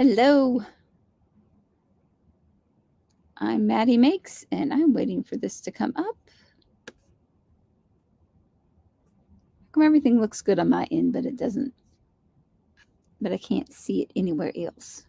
Hello, I'm Matti Makes, and I'm waiting for this to come up. How come everything looks good on my end, but it doesn't? But I can't see it anywhere else.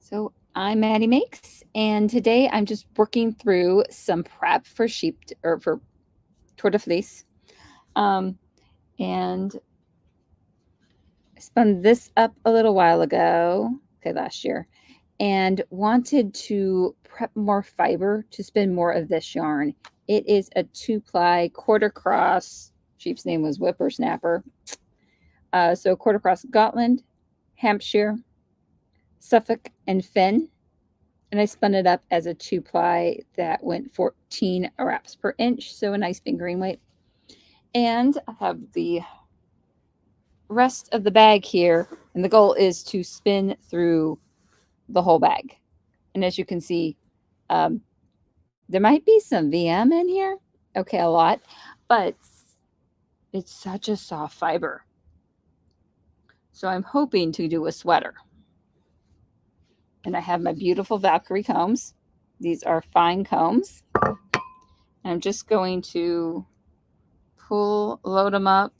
So I'm Matti Makes, and today I'm just working through some prep for for Tour de Fleece. And I spun this up a little while ago, last year, and wanted to prep more fiber to spin more of this yarn. It is a 2-ply quarter cross. Sheep's name was Whippersnapper. So quarter cross Gotland, Hampshire, Suffolk, and Finn. And I spun it up as a 2-ply that went 14 wraps per inch, so a nice fingering weight. And I have the rest of the bag here, and the goal is to spin through the whole bag. And as you can see, there might be some VM in here. Okay, a lot, but it's such a soft fiber. So I'm hoping to do a sweater. And I have my beautiful Valkyrie combs. These are fine combs. And I'm just going to load them up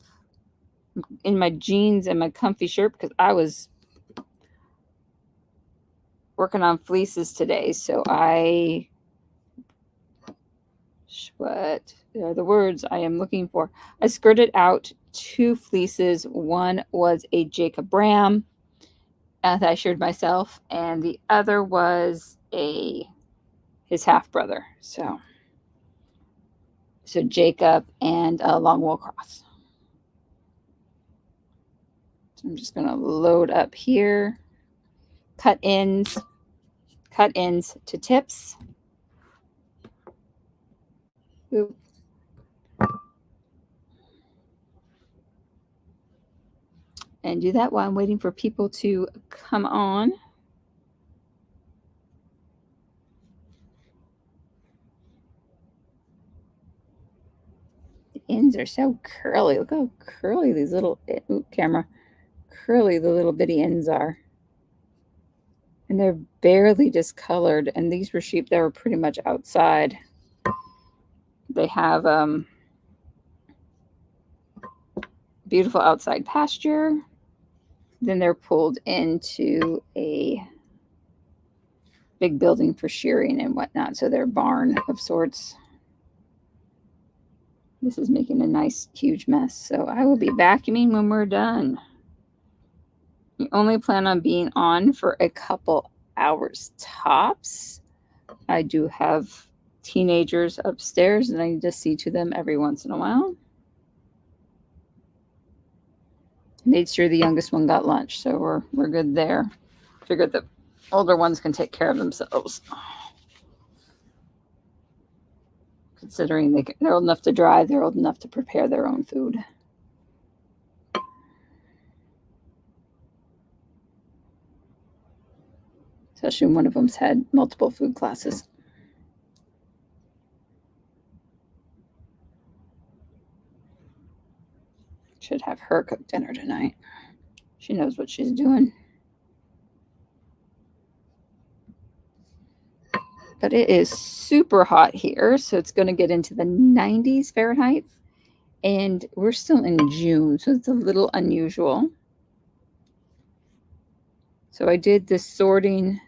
in my jeans and my comfy shirt because I was working on fleeces today. So what are the words I am looking for? I skirted out 2 fleeces. One was a Jacob Bram that I shared myself, and the other was his half brother. So Jacob and a long wool cross. So I'm just going to load up here, cut ends to tips. Oop. And do that while I'm waiting for people to come on. The ends are so curly. Look how curly these little curly the little bitty ends are. And they're barely discolored. And these were sheep that were pretty much outside. They have beautiful outside pasture. Then they're pulled into a big building for shearing and whatnot. So they're a barn of sorts. This is making a nice, huge mess. So I will be vacuuming when we're done. You only plan on being on for a couple hours tops. I do have teenagers upstairs, and I need to see to them every once in a while. Made sure the youngest one got lunch, so we're good there. Figured the older ones can take care of themselves. Considering they're old enough to drive, they're old enough to prepare their own food. Especially when one of them's had multiple food classes. Should have her cook dinner tonight. She knows what she's doing. But it is super hot here, so it's going to get into the 90s Fahrenheit. And we're still in June, so it's a little unusual. So I did the sorting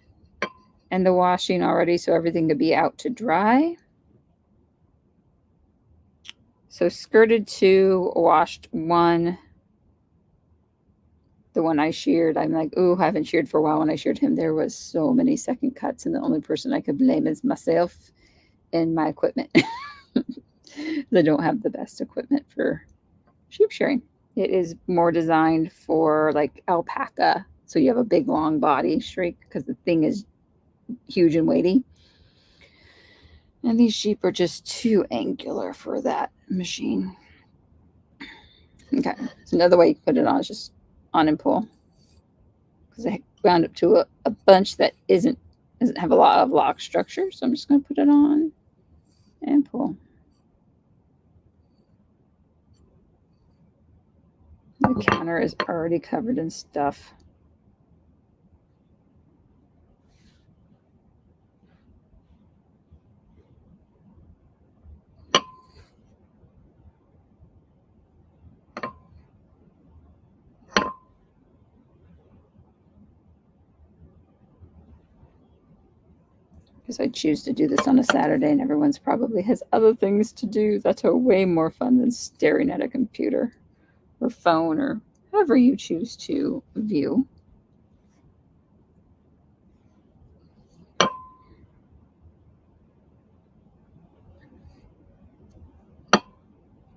and the washing already, so everything could be out to dry. So skirted 2, washed 1. The one I sheared, I'm like, ooh, I haven't sheared for a while. When I sheared him, there was so many second cuts, and the only person I could blame is myself and my equipment. I don't have the best equipment for sheep shearing. It is more designed for like alpaca, so you have a big long body shrink because the thing is huge and weighty. And these sheep are just too angular for that machine. Okay, so another way you put it on is just on and pull because I wound up to a bunch that doesn't have a lot of lock structure. So I'm just going to put it on and pull. The counter is already covered in stuff. Because I choose to do this on a Saturday and everyone's probably has other things to do that are way more fun than staring at a computer or phone or however you choose to view.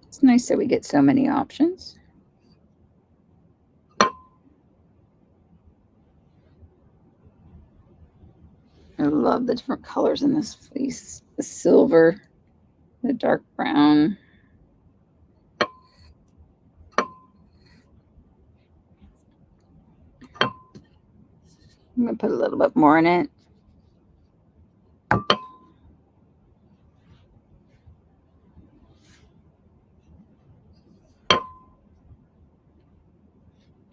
It's nice that we get so many options. I love the different colors in this fleece. The silver, the dark brown. I'm going to put a little bit more in it.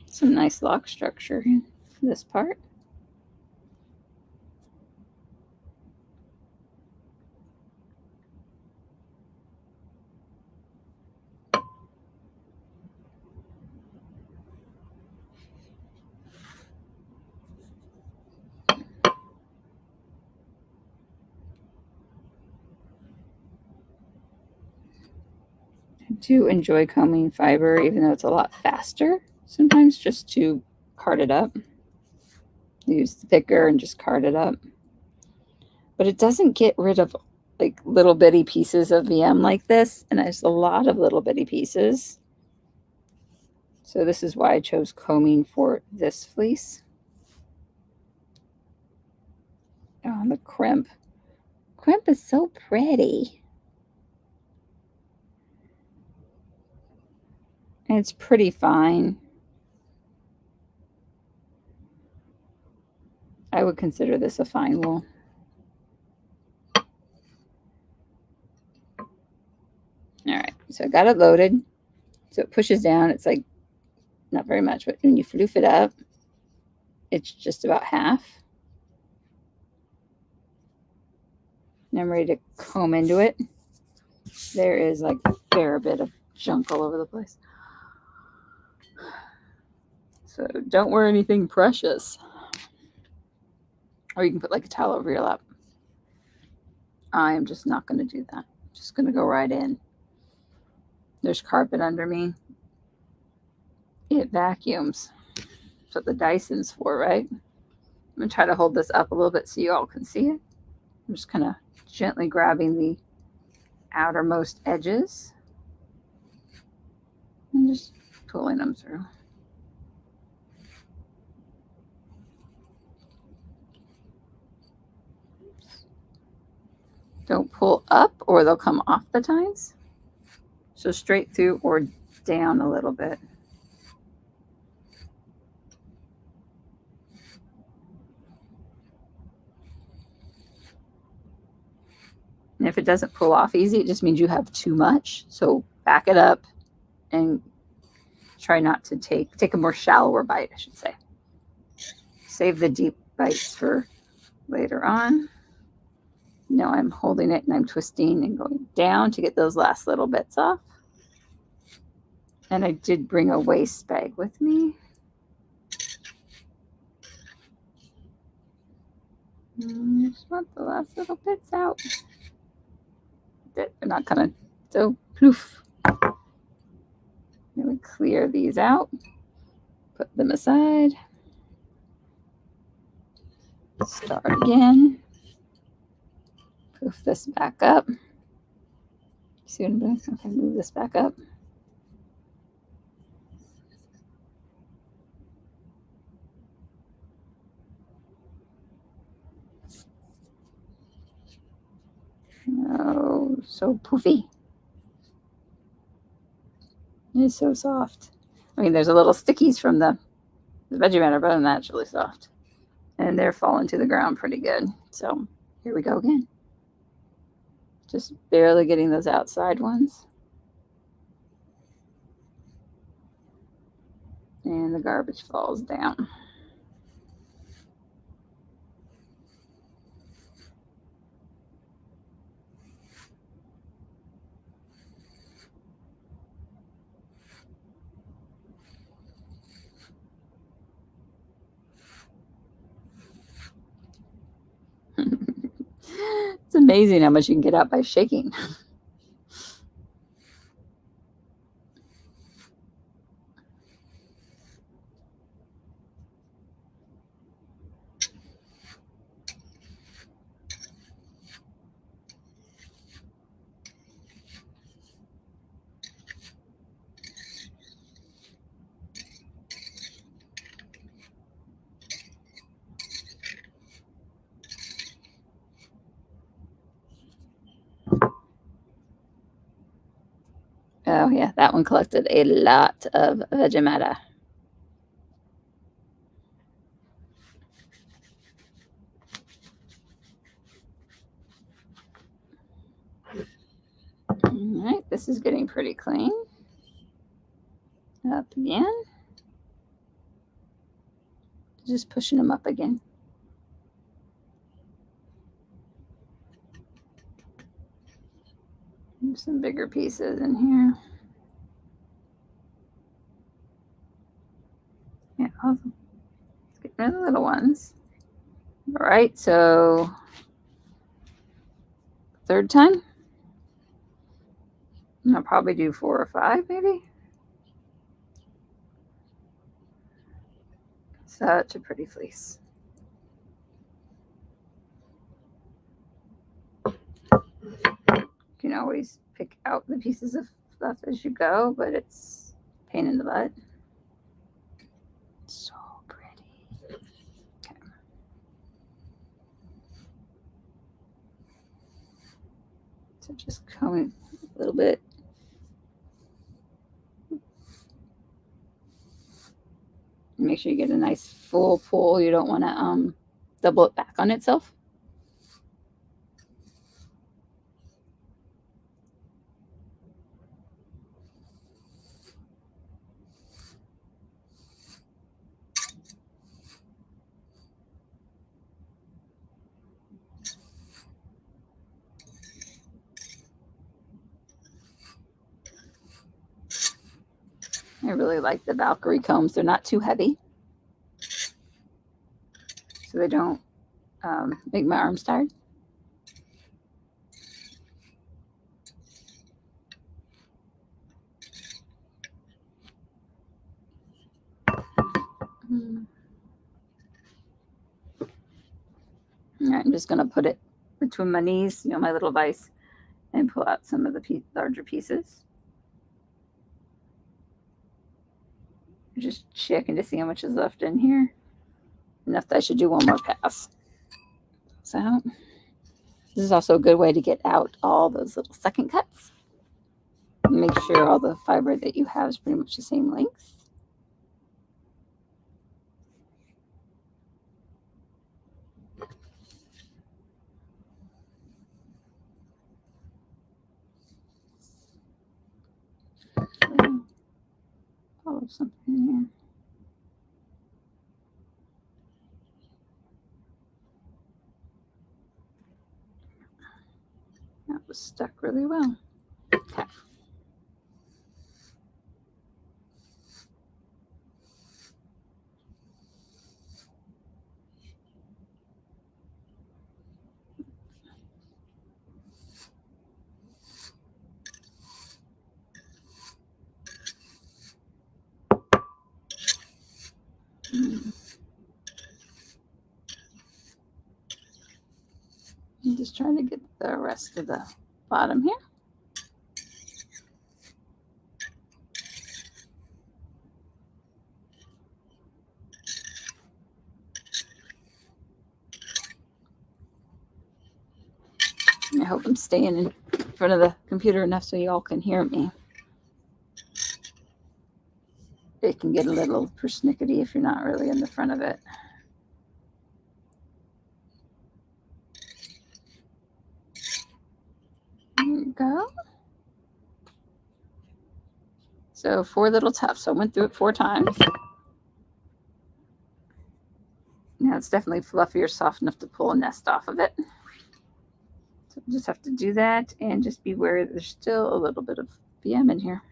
Some nice lock structure in this part. I do enjoy combing fiber, even though it's a lot faster sometimes, just to card it up. Use the picker and just card it up. But it doesn't get rid of like little bitty pieces of VM like this, and there's a lot of little bitty pieces. So this is why I chose combing for this fleece. Oh, the crimp. Crimp is so pretty. And it's pretty fine. I would consider this a fine wool. All right, so I got it loaded. So it pushes down. It's like not very much, but when you floof it up, it's just about half. And I'm ready to comb into it. There is like a fair bit of junk all over the place. So don't wear anything precious. Or you can put like a towel over your lap. I am just not going to do that. Just going to go right in. There's carpet under me. It vacuums. That's what the Dyson's for, right? I'm going to try to hold this up a little bit so you all can see it. I'm just kind of gently grabbing the outermost edges and just pulling them through. Don't pull up or they'll come off the tines. So straight through or down a little bit. And if it doesn't pull off easy, it just means you have too much. So back it up and try not to take a more shallower bite, I should say. Save the deep bites for later on. Now I'm holding it and I'm twisting and going down to get those last little bits off. And I did bring a waste bag with me. Just want the last little bits out. They're not gonna, so poof. Then we clear these out, put them aside. Start again. Poof this back up. See what I'm doing? Okay, move this back up. Oh, so poofy. It is so soft. I mean, there's a little stickies from the The Vegemite are better than that, it's really soft. And they're falling to the ground pretty good. So here we go again. Just barely getting those outside ones. And the garbage falls down. It's amazing how much you can get out by shaking. Oh yeah, that one collected a lot of Vegemite. All right, this is getting pretty clean. Up again. Just pushing them up again. There's some bigger pieces in here. Yeah, let's get rid of the little ones. All right, so third time. I'll probably do 4 or 5, maybe. Such a pretty fleece. You can always pick out the pieces of stuff as you go, but it's a pain in the butt. So pretty. Okay. So just combing a little bit. Make sure you get a nice full pull. You don't want to double it back on itself. I really like the Valkyrie combs. They're not too heavy, so they don't make my arms tired. All right, I'm just going to put it between my knees, my little vise, and pull out some of the larger pieces. Just checking to see how much is left in here. Enough that I should do one more pass. So this is also a good way to get out all those little second cuts. Make sure all the fiber that you have is pretty much the same length. Follow something in here. That was stuck really well. Okay. I'm just trying to get the rest of the bottom here. I hope I'm staying in front of the computer enough so you all can hear me. it can get a little persnickety if you're not really in the front of it. There you go. So 4 little tufts. So I went through it 4 times. Now it's definitely fluffier, soft enough to pull a nest off of it. So just have to do that and just be aware there's still a little bit of VM in here.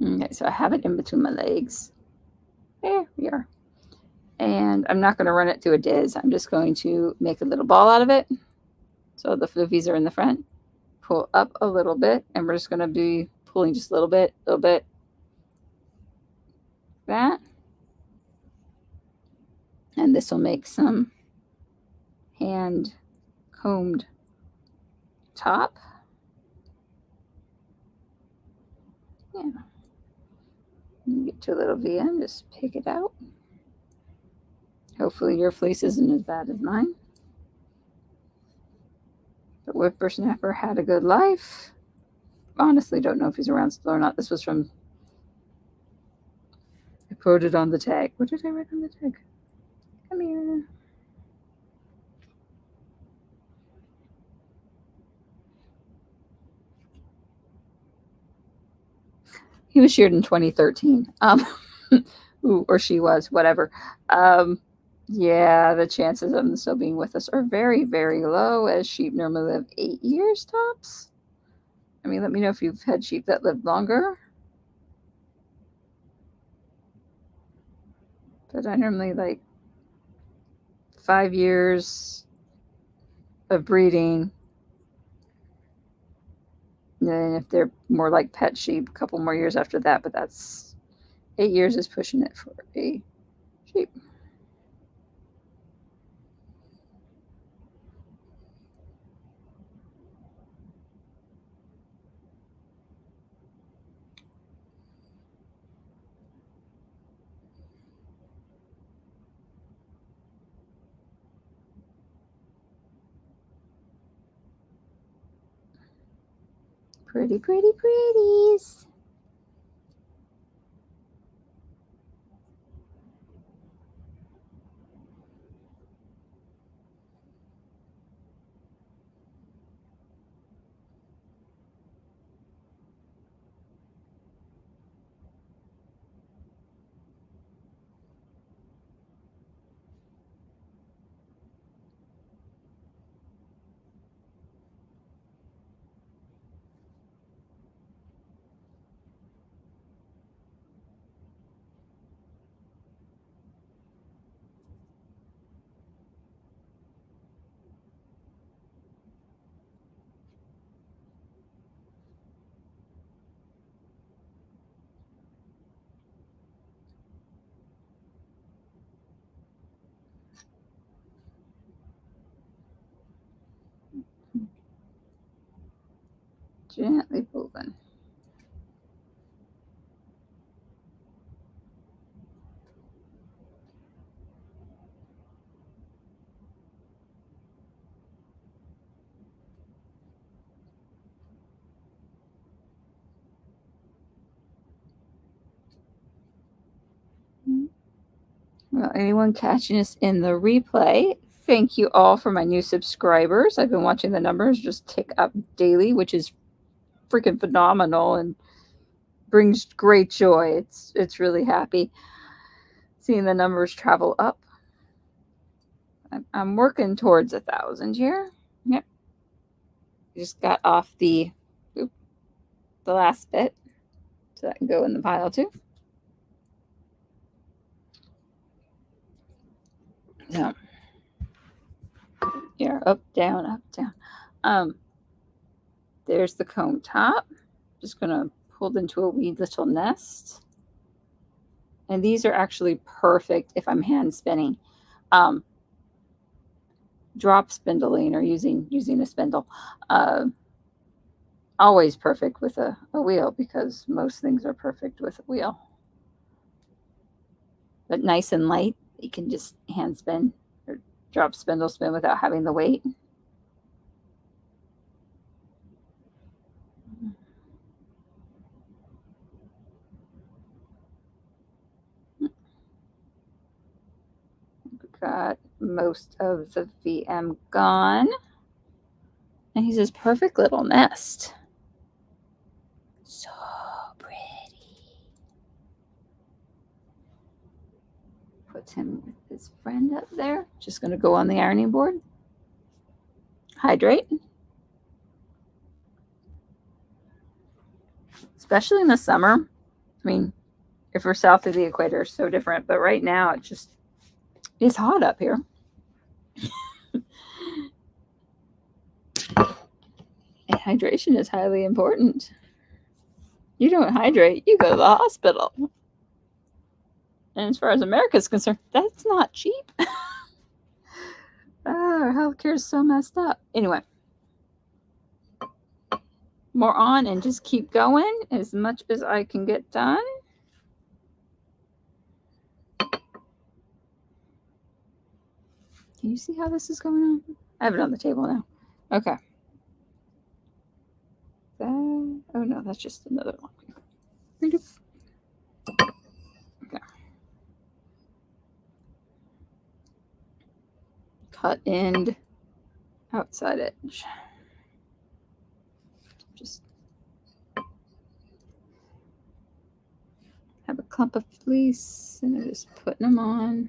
Okay, so I have it in between my legs. There we are. And I'm not going to run it through a diz. I'm just going to make a little ball out of it. So the floofies are in the front. Pull up a little bit, and we're just going to be pulling just a little bit. That. And this will make some hand combed top. Yeah. You get to a little VM, just pick it out. Hopefully your fleece isn't as bad as mine. But Whippersnapper had a good life. Honestly, don't know if he's around still or not. This was from, I quoted on the tag. What did I write on the tag? Come here. He was sheared in 2013. Ooh, or she was, whatever. Yeah, the chances of them still being with us are very, very low, as sheep normally live 8 years tops. I mean, let me know if you've had sheep that lived longer. But I normally like 5 years of breeding. And then if they're more like pet sheep, a couple more years after that. But that's 8 years is pushing it for a sheep. Pretty, pretty, pretties. Gently moving. Well, anyone catching us in the replay, thank you all for my new subscribers. I've been watching the numbers just tick up daily, which is freaking phenomenal and brings great joy. It's really happy seeing the numbers travel up. I'm working towards 1,000 here. Yep. Just got off the last bit, so that can go in the pile too. So here, up, down, up, down. There's the comb top. Just gonna pull into a wee little nest. And these are actually perfect if I'm hand spinning. Drop spindling or using a spindle. Always perfect with a wheel, because most things are perfect with a wheel. But nice and light, you can just hand spin or drop spindle spin without having the weight. Got most of the VM gone. And he's this perfect little nest. So pretty. Put him with his friend up there. Just going to go on the ironing board. Hydrate. Especially in the summer. I mean, if we're south of the equator, it's so different. But right now, it's hot up here. And hydration is highly important. You don't hydrate, you go to the hospital. And as far as America is concerned, that's not cheap. Our healthcare is so messed up. Anyway, more on and just keep going as much as I can get done. Can you see how this is going on? I have it on the table now. Okay. Oh no, that's just another one. Okay. Cut end, outside edge. Just have a clump of fleece and I'm just putting them on.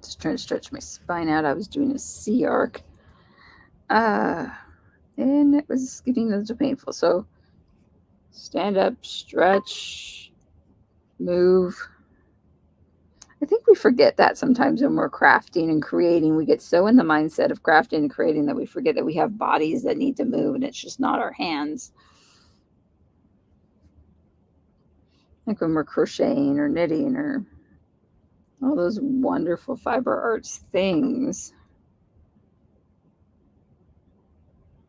Just trying to stretch my spine out. I was doing a C arc. And it was getting a little painful. So stand up, stretch, move. I think we forget that sometimes when we're crafting and creating. We get so in the mindset of crafting and creating that we forget that we have bodies that need to move and it's just not our hands. Like when we're crocheting or knitting or all those wonderful fiber arts things.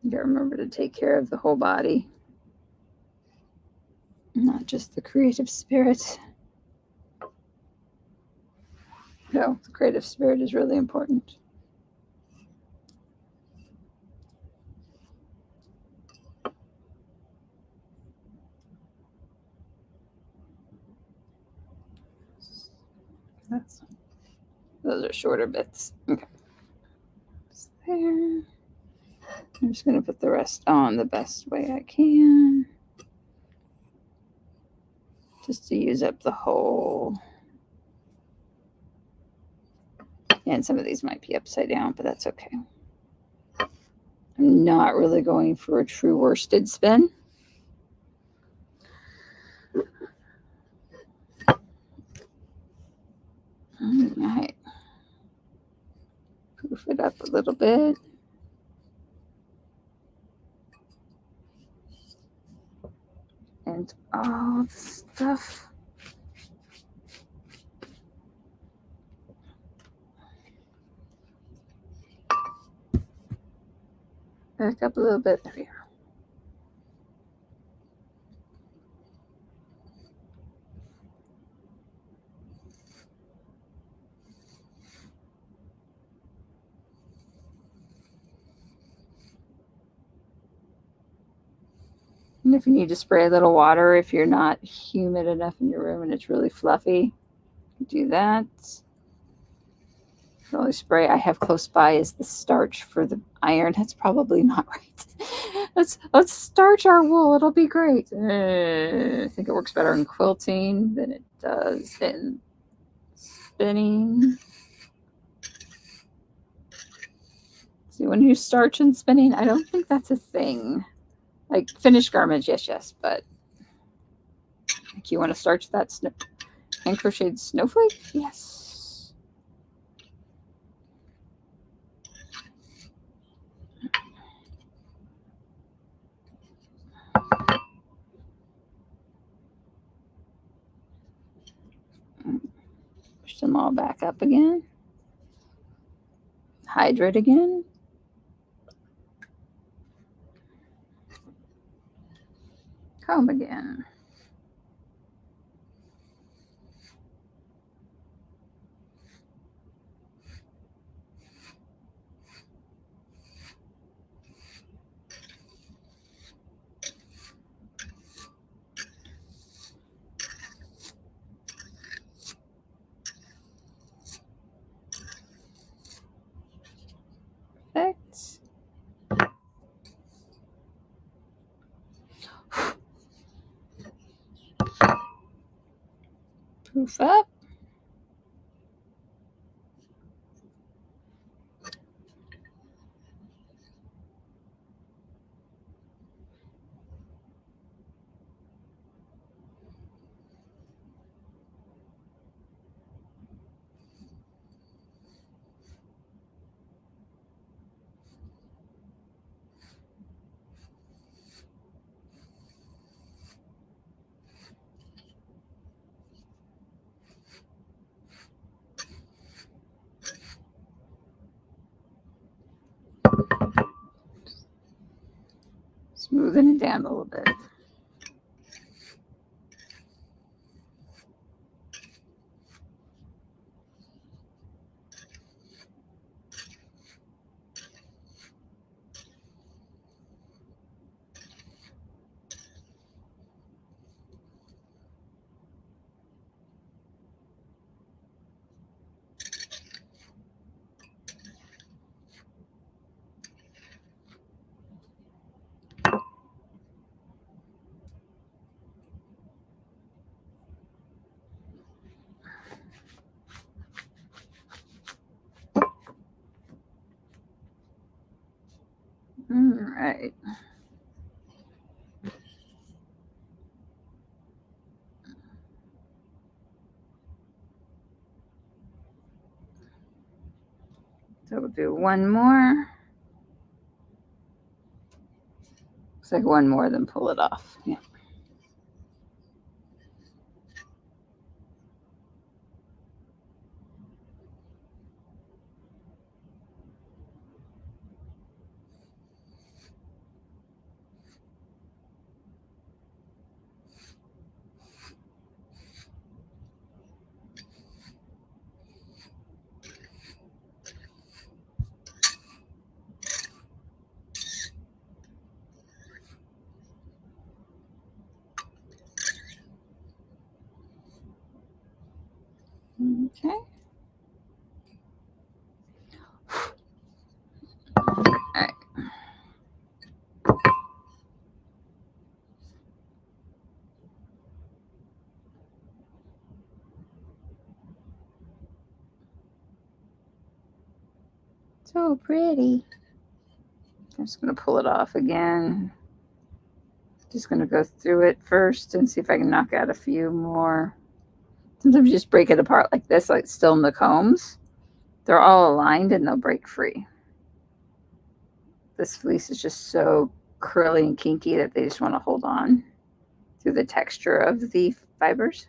You gotta remember to take care of the whole body, not just the creative spirit. No, the creative spirit is really important. Those are shorter bits. Okay. It's there. I'm just going to put the rest on the best way I can. Just to use up the whole. And some of these might be upside down, but that's okay. I'm not really going for a true worsted spin. All right. Poof it up a little bit. and all the stuff. Back up a little bit. There we are. And if you need to spray a little water, if you're not humid enough in your room and it's really fluffy, do that. The only spray I have close by is the starch for the iron. That's probably not right. Let's starch our wool. It'll be great. I think it works better in quilting than it does in spinning. See, when you starch and spinning, I don't think that's a thing. Like finished garments, yes, but like you want to starch that hand crocheted snowflake? Yes. Push them all back up again. Hydrate again. Comb again. Perfect. Poof up. Smoothing it down a little bit. All right. So we'll do one more. Looks like one more, then pull it off. Yeah. Okay. All right. So pretty. I'm just going to pull it off again. Just going to go through it first and see if I can knock out a few more. Sometimes you just break it apart like this, like still in the combs. They're all aligned and they'll break free. This fleece is just so curly and kinky that they just want to hold on. through the texture of the fibers.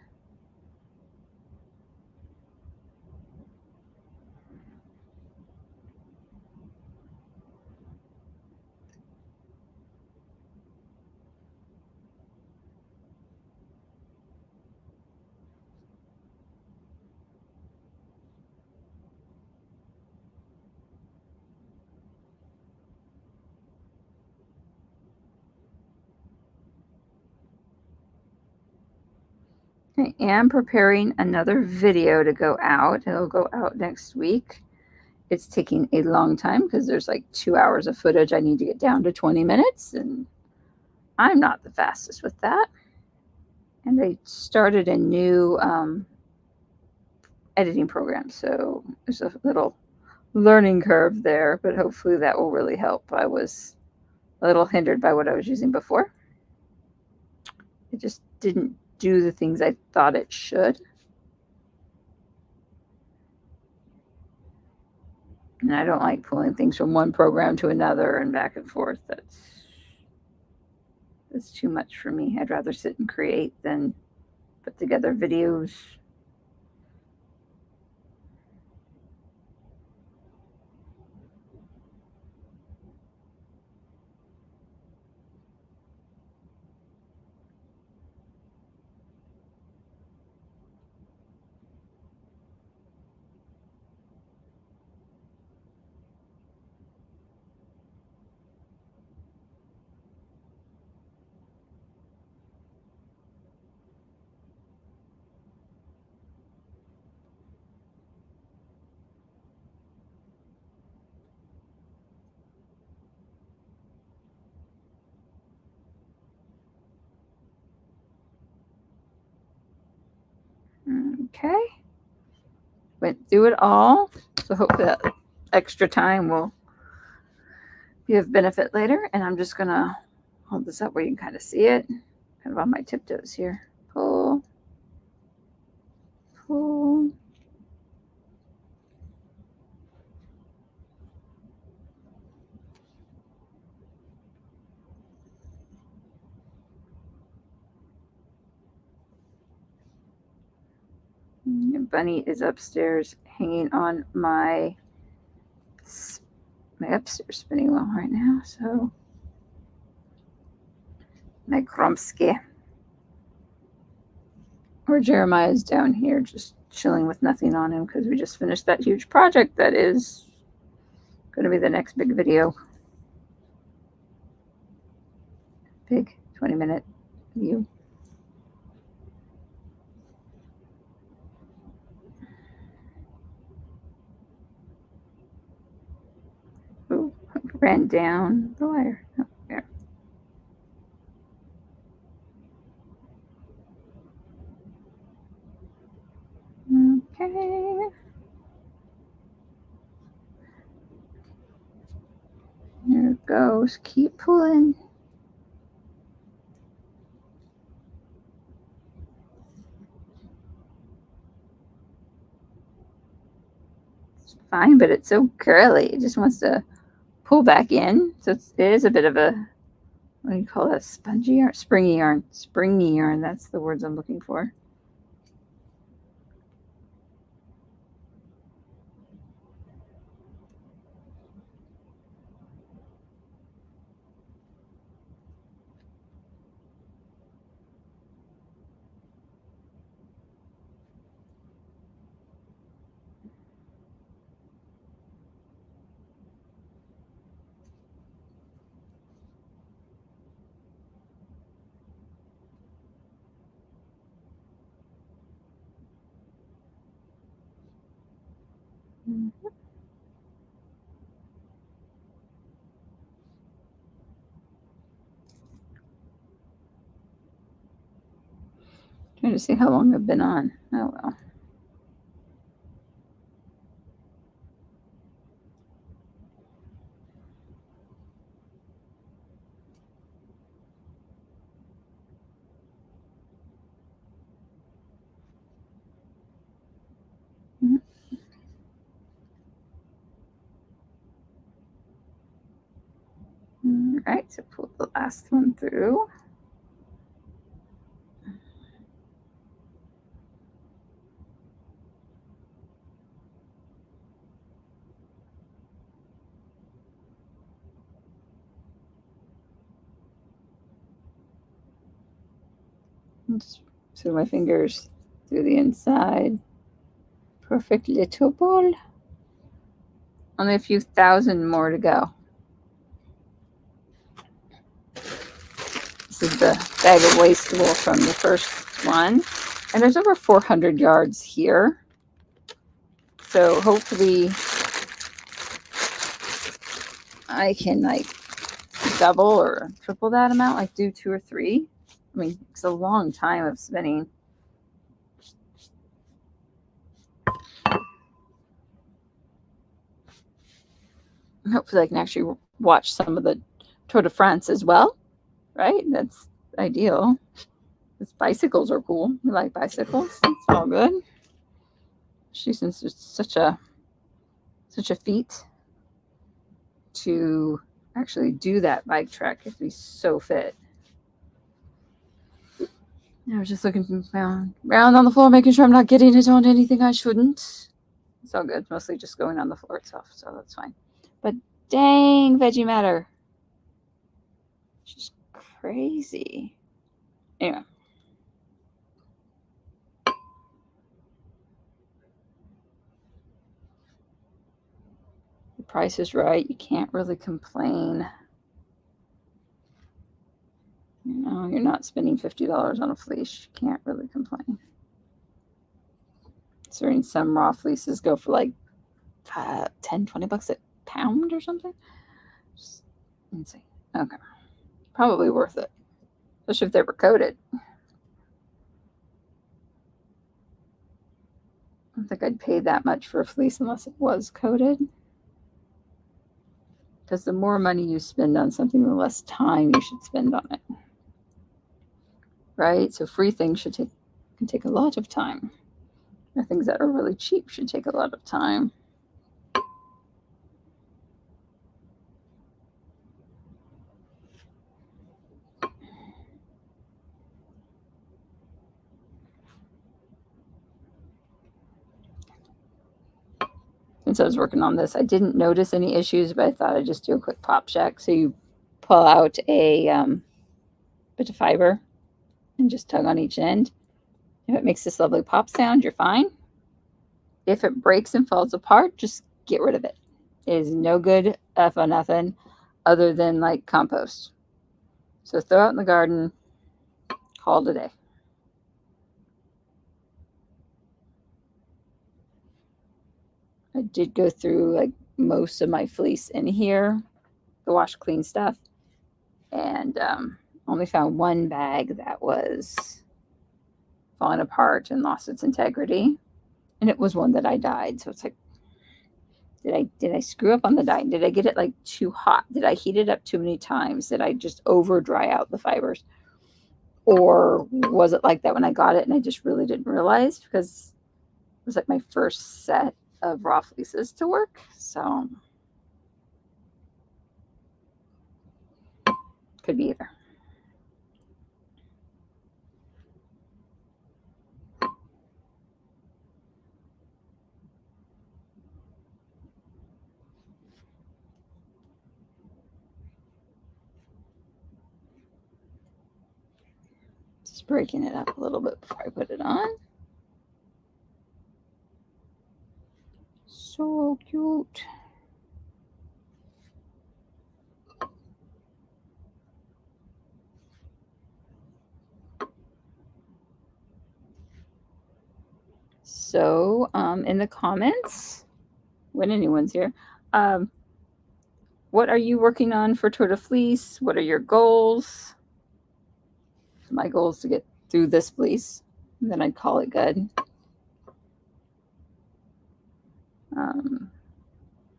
I am preparing another video to go out. It'll go out next week. It's taking a long time because there's like 2 hours of footage I need to get down to 20 minutes, and I'm not the fastest with that. And I started a new editing program, so there's a little learning curve there, but hopefully that will really help. I was a little hindered by what I was using before. It just didn't do the things I thought it should. And I don't like pulling things from one program to another and back and forth. That's too much for me. I'd rather sit and create than put together videos. Okay. Went through it all. So hope that extra time will be of benefit later. And I'm just going to hold this up where you can kind of see it. Kind of on my tiptoes here. Pull. Pull. Bunny is upstairs hanging on my upstairs spinning wheel right now. So my Kromsky. Or Jeremiah's down here just chilling with nothing on him because we just finished that huge project that is going to be the next big video. Big 20-minute view. Ooh, ran down the wire. Oh, there. Okay. There it goes. Keep pulling. It's fine, but it's so curly. It just wants to pull back in. So it is a bit of a, what do you call that? Spongy yarn? Springy yarn. Springy yarn. That's the words I'm looking for. Trying to see how long I've been on. Oh well. All right, so pull the last one through. Just through my fingers through the inside. Perfect little ball. Only a few thousand more to go. This is the bag of waste wool from the first one. And there's over 400 yards here. So hopefully I can like double or triple that amount, like do 2 or 3. I mean, it's a long time of spinning. Hopefully I can actually watch some of the Tour de France as well, right? That's ideal. Because bicycles are cool. You like bicycles? It's all good. Since it's such a feat to actually do that bike trek if we so fit. I was just looking around on the floor, making sure I'm not getting it on anything I shouldn't. It's all good. Mostly just going on the floor itself, so that's fine. But dang, veggie matter. Just crazy. Anyway. The price is right. You can't really complain. You know, you're not spending $50 on a fleece. You can't really complain. Considering some raw fleeces go for like 10, 20 bucks a pound or something. Just insane. Okay. Probably worth it. Especially if they were coated. I don't think I'd pay that much for a fleece unless it was coated. Because the more money you spend on something, the less time you should spend on it. Right? So free things can take a lot of time. The things that are really cheap should take a lot of time. Since I was working on this, I didn't notice any issues, but I thought I'd just do a quick pop check. So you pull out a bit of fiber and just tug on each end. If it makes this lovely pop sound, you're fine. If it breaks and falls apart, just get rid of it. It is no good for nothing other than like compost. So throw it in the garden, call it a day. I did go through like most of my fleece in here, the wash clean stuff, and only found one bag that was falling apart and lost its integrity, and it was one that I dyed. So it's like, did I screw up on the dye? Did I get it like too hot? Did I heat it up too many times? Did I just over dry out the fibers? Or was it like that when I got it and I just really didn't realize, because it was like my first set of raw fleeces to work. So could be either. Just breaking it up a little bit before I put it on. So cute. So in the comments, when anyone's here, what are you working on for Tour de Fleece? What are your goals? My goal is to get through this fleece, and then I'd call it good.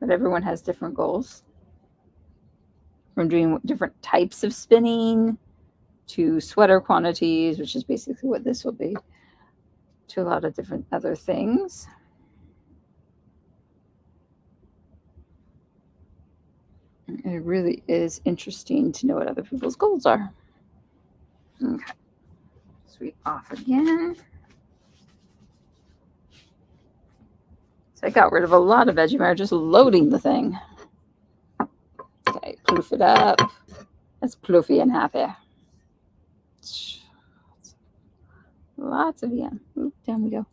But everyone has different goals. From doing different types of spinning to sweater quantities, which is basically what this will be, to a lot of different other things. It really is interesting to know what other people's goals are. Okay, sweep off again. So I got rid of a lot of Vegemite just loading the thing. Okay, ploof it up. That's ploofy and happy. Lots of yen. Oop, down we go.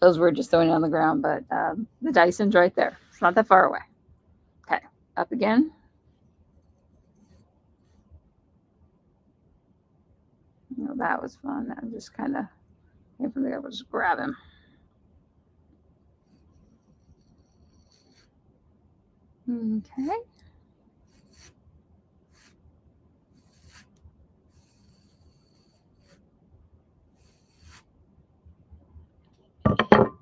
Those were just throwing it on the ground, but the Dyson's right there. It's not that far away. Okay, up again. Oh, that was fun. That just kind of came from there. We'll just grab him. Okay.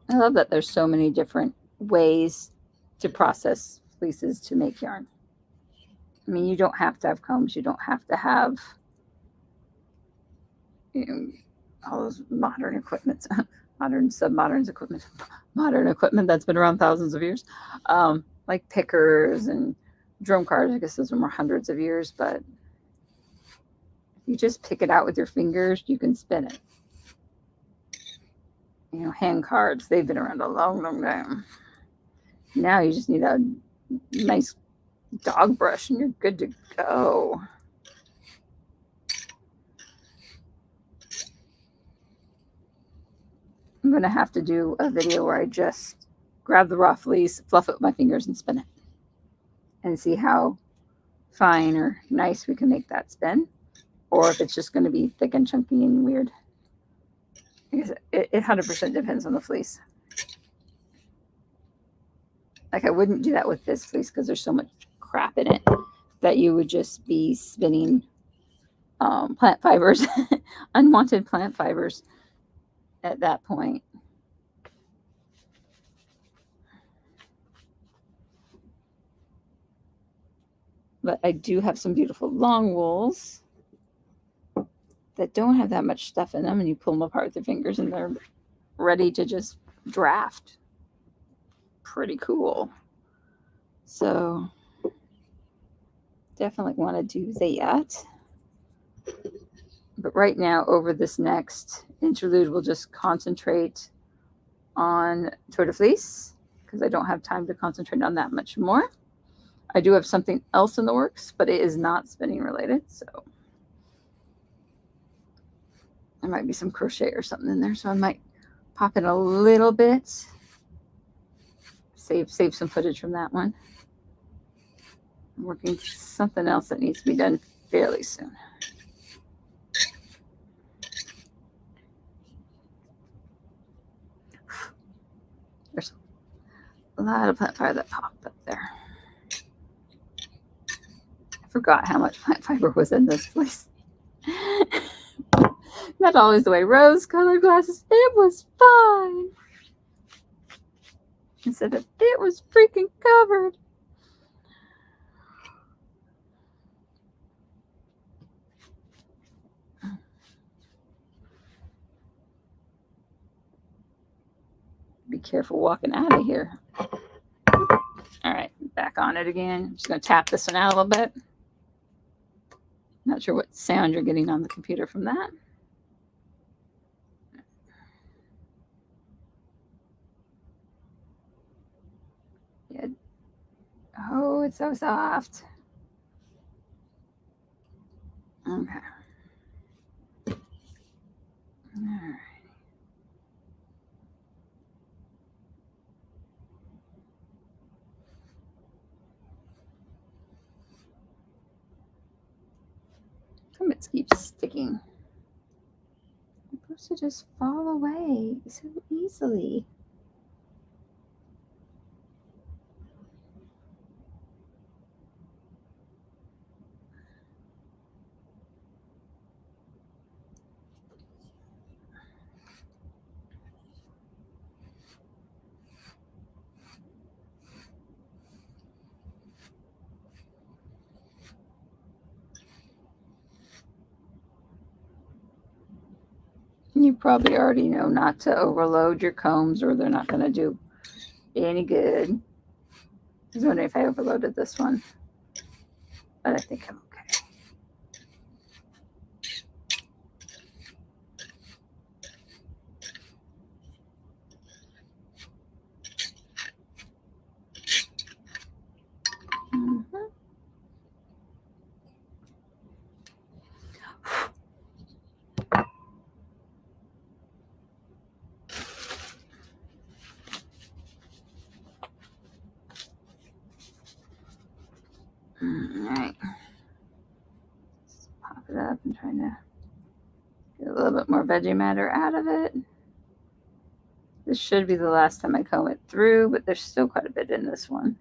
I love that there's so many different ways to process fleeces to make yarn. I mean, you don't have to have combs. You don't have to have all those modern equipment, modern submoderns equipment, modern equipment that's been around thousands of years, like pickers and drum cars. I guess those are more hundreds of years, but if you just pick it out with your fingers, you can spin it. Hand cards, they've been around a long, long time. Now you just need a nice dog brush and you're good to go. I'm going to have to do a video where I just grab the raw fleece, fluff it with my fingers, and spin it. And see how fine or nice we can make that spin. Or if it's just going to be thick and chunky and weird. I guess it 100% depends on the fleece. Like I wouldn't do that with this fleece because there's so much crap in it that you would just be spinning plant fibers, unwanted plant fibers at that point. But I do have some beautiful long wools that don't have that much stuff in them, and you pull them apart with your fingers and they're ready to just draft. Pretty cool. So definitely want to do that. But right now, over this next interlude, we'll just concentrate on Tour de Fleece because I don't have time to concentrate on that much more. I do have something else in the works, but it is not spinning related, so there might be some crochet or something in there, so I might pop in a little bit, save some footage from that one. I'm working something else that needs to be done fairly soon. There's a lot of plant fiber that popped up there. I forgot how much plant fiber was in this fleece. Not always the way rose-colored glasses. It was fine. Instead of it was freaking covered. Be careful walking out of here. All right, back on it again. I'm just going to tap this one out a little bit. Not sure what sound you're getting on the computer from that. Yeah. Oh, it's so soft. Okay. All right. It keeps sticking. It's supposed to just fall away so easily. You probably already know not to overload your combs or they're not going to do any good. I was wondering if I overloaded this one, but I think I'm okay. right. Let's pop it up and try to get a little bit more veggie matter out of it. This should be the last time I comb it through, but there's still quite a bit in this one.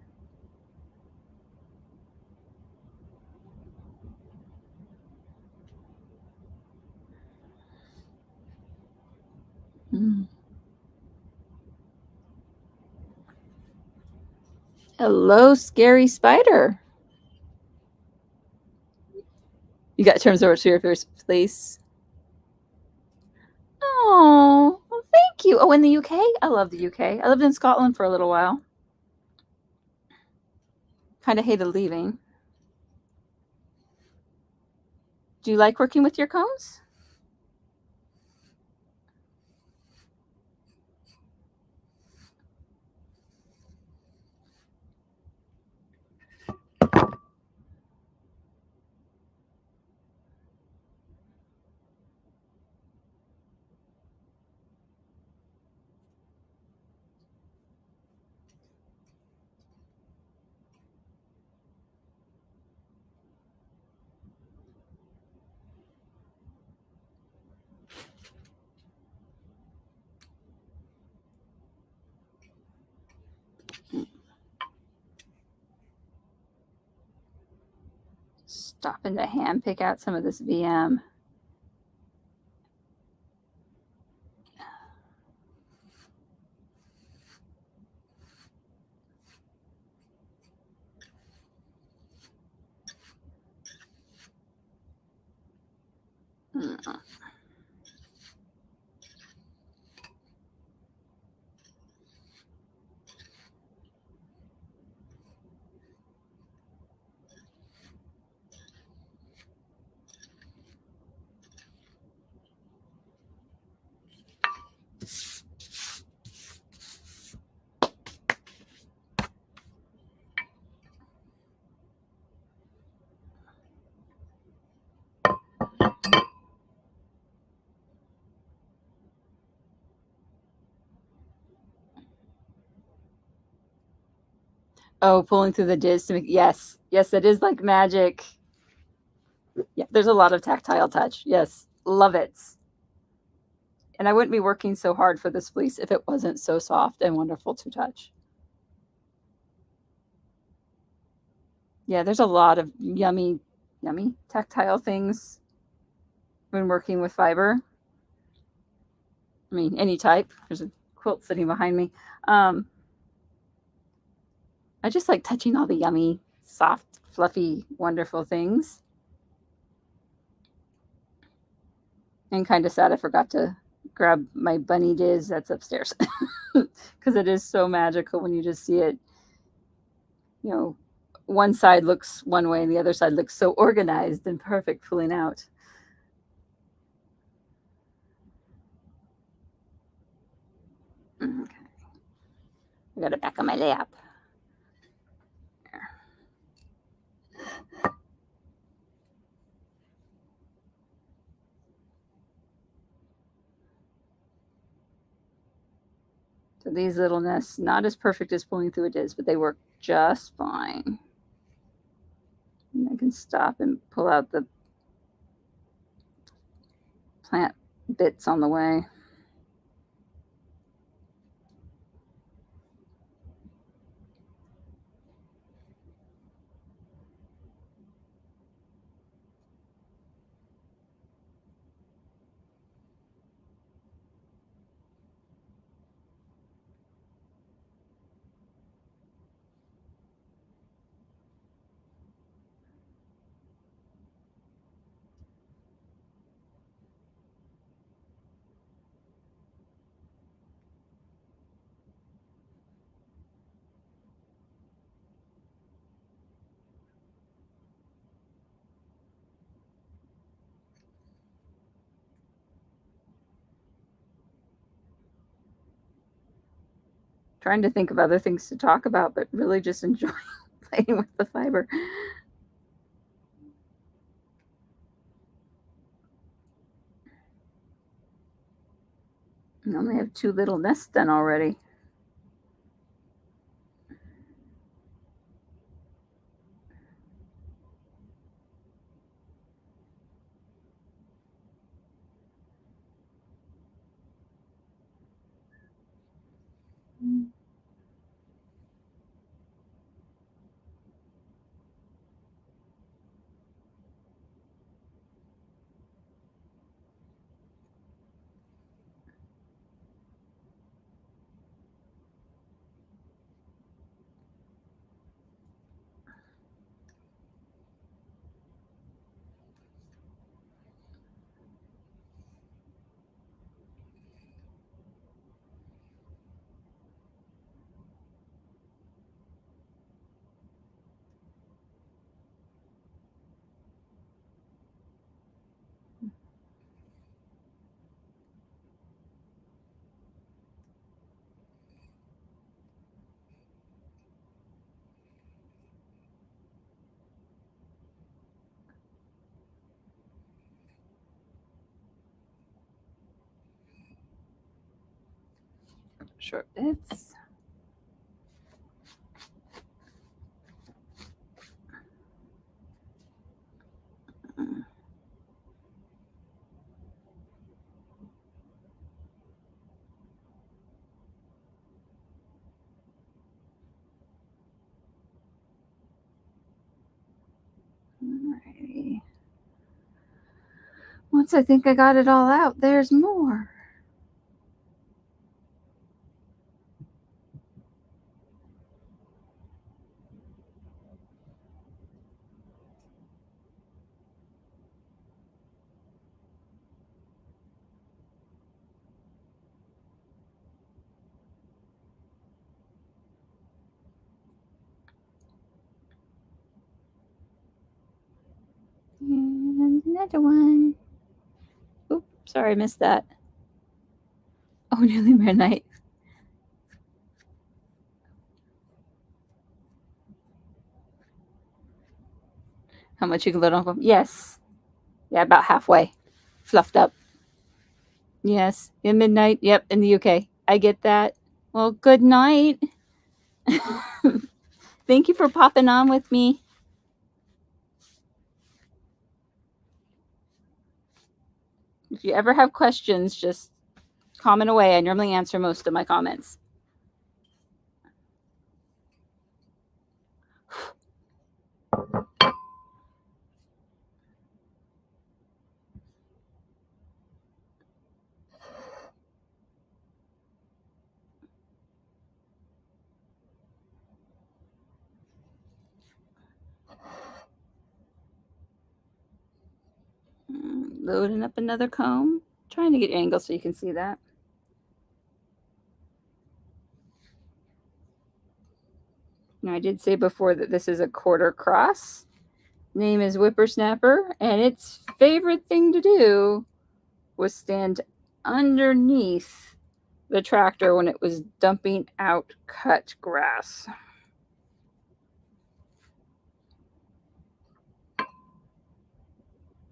Hello, scary spider. You got terms over to your first place. Oh, well, thank you. Oh, in the UK? I love the UK. I lived in Scotland for a little while. Kind of hated leaving. Do you like working with your combs? Stopping to hand pick out some of this VM. Oh, pulling through the diz to make, yes, it is like magic. Yeah, there's a lot of tactile touch. Yes, love it. And I wouldn't be working so hard for this fleece if it wasn't so soft and wonderful to touch. Yeah, there's a lot of yummy tactile things when working with fiber. I mean, any type. There's a quilt sitting behind me. I just like touching all the yummy, soft, fluffy, wonderful things. And kind of sad I forgot to grab my bunny diz that's upstairs because it is so magical when you just see it. You know, one side looks one way and the other side looks so organized and perfect pulling out. Okay. I got it back on my lap. So these little nests, not as perfect as pulling through a diz, but they work just fine. And I can stop and pull out the plant bits on the way. Trying to think of other things to talk about, but really just enjoying playing with the fiber. I only have 2 little nests done already. short bits. Alrighty. Once I think I got it all out, there's more. And another one. Oops, sorry, I missed that. Oh, nearly midnight. How much you can load on them? Yes. Yeah, about halfway. Fluffed up. Yes. In midnight. Yep, in the UK. I get that. Well, good night. Thank you for popping on with me. If you ever have questions, just comment away. I normally answer most of my comments. Loading up another comb. Trying to get angle so you can see that. Now, I did say before that this is a quarter cross. Name is Whippersnapper, and its favorite thing to do was stand underneath the tractor when it was dumping out cut grass.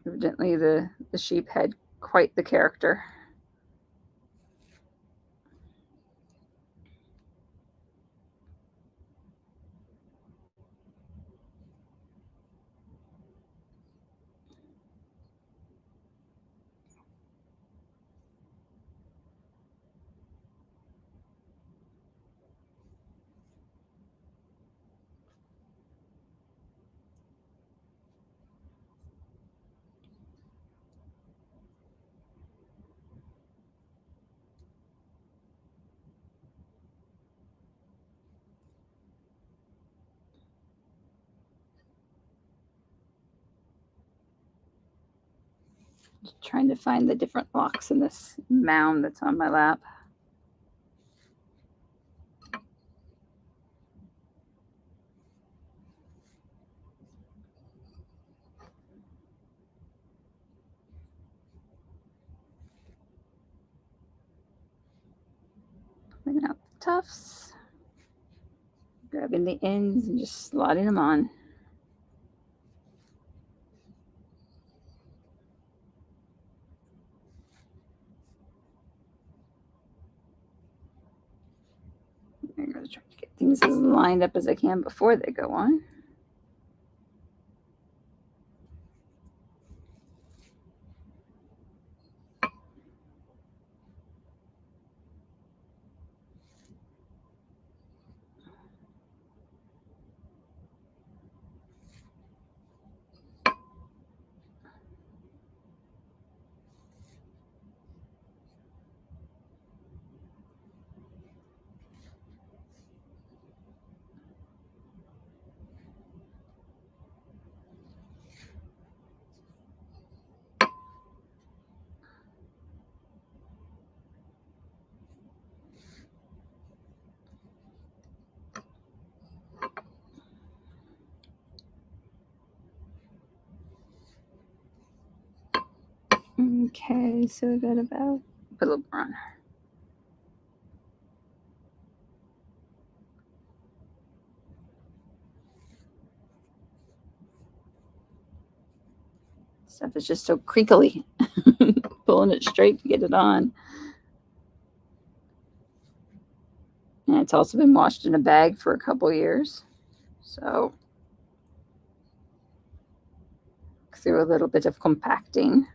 Evidently, the sheep had quite the character. Just trying to find the different locks in this mound that's on my lap. Pulling out the tufts, grabbing the ends and just slotting them on. I'm going to try to get things as lined up as I can before they go on. Okay, so we got about put a little more on. Stuff is just so crinkly. Pulling it straight to get it on. it's also been washed in a bag for a couple years. So through a little bit of compacting.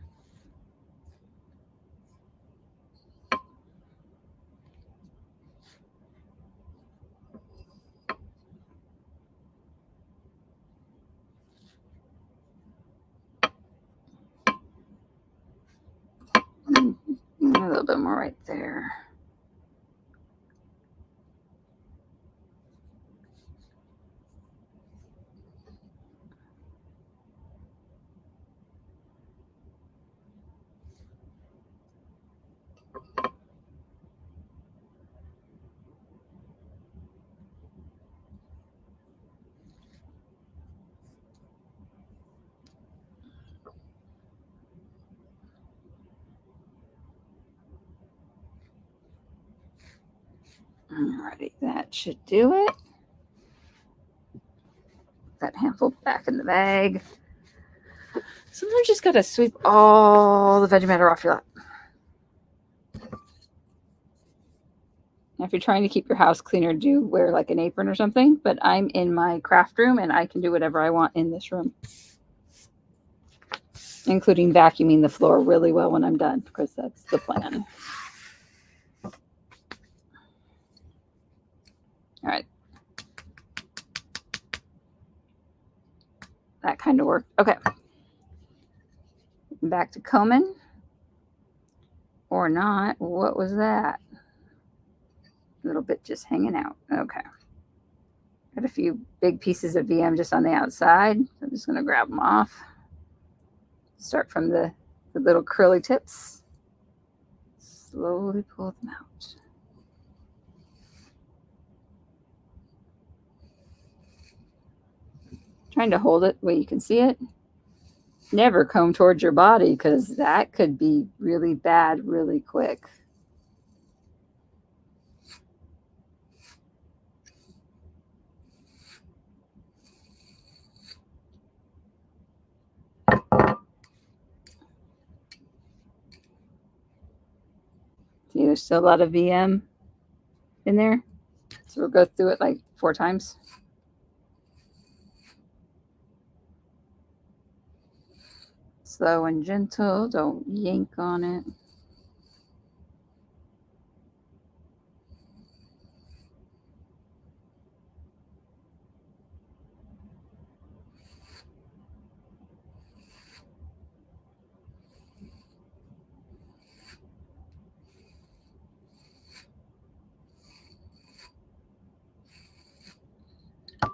A little bit more right there. Alrighty, that should do it. That handful back in the bag. Sometimes you just gotta sweep all the veggie matter off your lap. Now, if you're trying to keep your house cleaner, do wear like an apron or something. But I'm in my craft room and I can do whatever I want in this room, including vacuuming the floor really well when I'm done, because that's the plan. All right. That kind of worked. Okay. Back to combing. Or not. What was that? A little bit just hanging out. Okay. Got a few big pieces of VM just on the outside. I'm just going to grab them off. Start from the little curly tips. Slowly pull them out. Trying to hold it where you can see it. Never comb towards your body, because that could be really bad really quick. See, there's still a lot of VM in there. So we'll go through it like 4 times. Slow and gentle. Don't yank on it.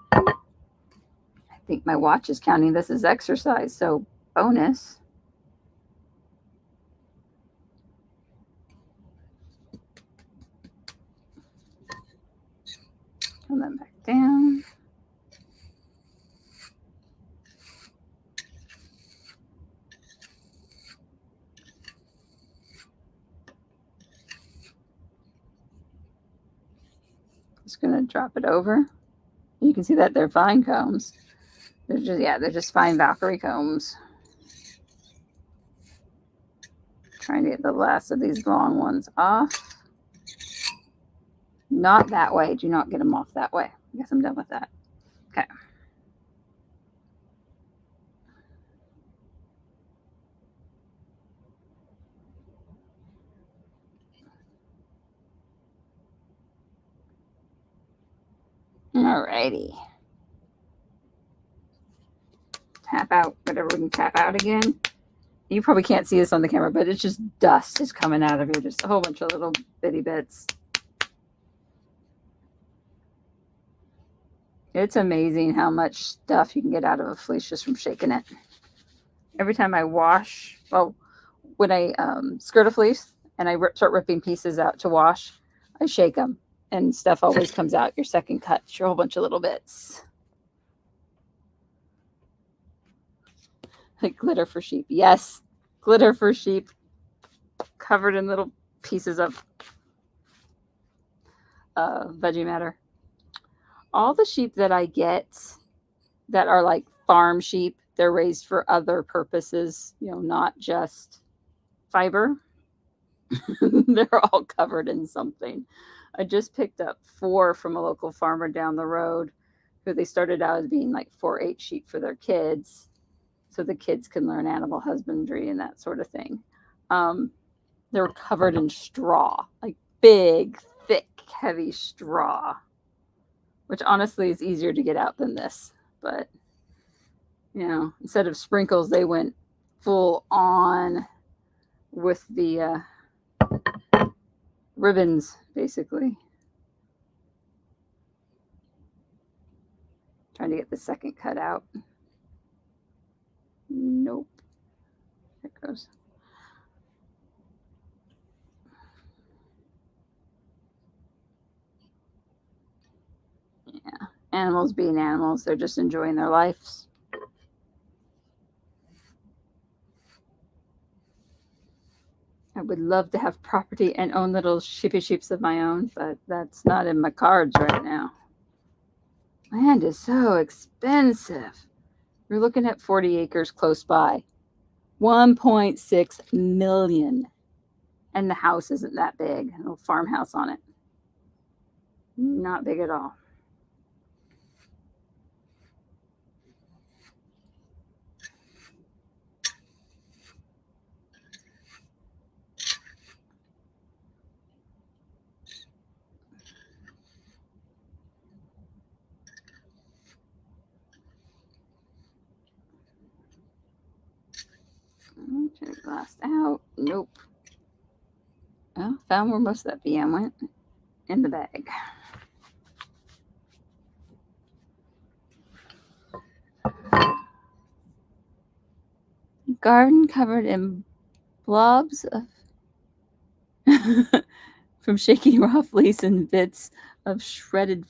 I think my watch is counting this as exercise, so bonus. Come that back down. Just gonna drop it over. You can see that they're fine combs. They're just fine Valkyrie combs. Trying to get the last of these long ones off. Not that way. Do not get them off that way. I guess I'm done with that. Okay. Alrighty. Tap out whatever we can tap out again. You probably can't see this on the camera, but it's just dust is coming out of here. Just a whole bunch of little bitty bits. It's amazing how much stuff you can get out of a fleece just from shaking it. Every time I wash, well, when I skirt a fleece and I start ripping pieces out to wash, I shake them and stuff always comes out. Your second cut, your whole bunch of little bits. Like glitter for sheep. Yes, glitter for sheep. Covered in little pieces of veggie matter. All the sheep that I get that are like farm sheep, they're raised for other purposes, you know, not just fiber. They're all covered in something. I just picked up 4 from a local farmer down the road who they started out as being like 4-H sheep for their kids, so the kids can learn animal husbandry and that sort of thing. They were covered in straw, like big, thick, heavy straw, which honestly is easier to get out than this. But, you know, instead of sprinkles, they went full on with the ribbons, basically. Trying to get the second cut out. Nope. There it goes. Yeah. Animals being animals, they're just enjoying their lives. I would love to have property and own little sheepy sheeps of my own, but that's not in my cards right now. Land is so expensive. We're looking at 40 acres close by. 1.6 million. And the house isn't that big. A little farmhouse on it. Not big at all. Check last out. Nope. Well, found where most of that BM went. In the bag. Garden covered in blobs of from shaking raw fleece and bits of shredded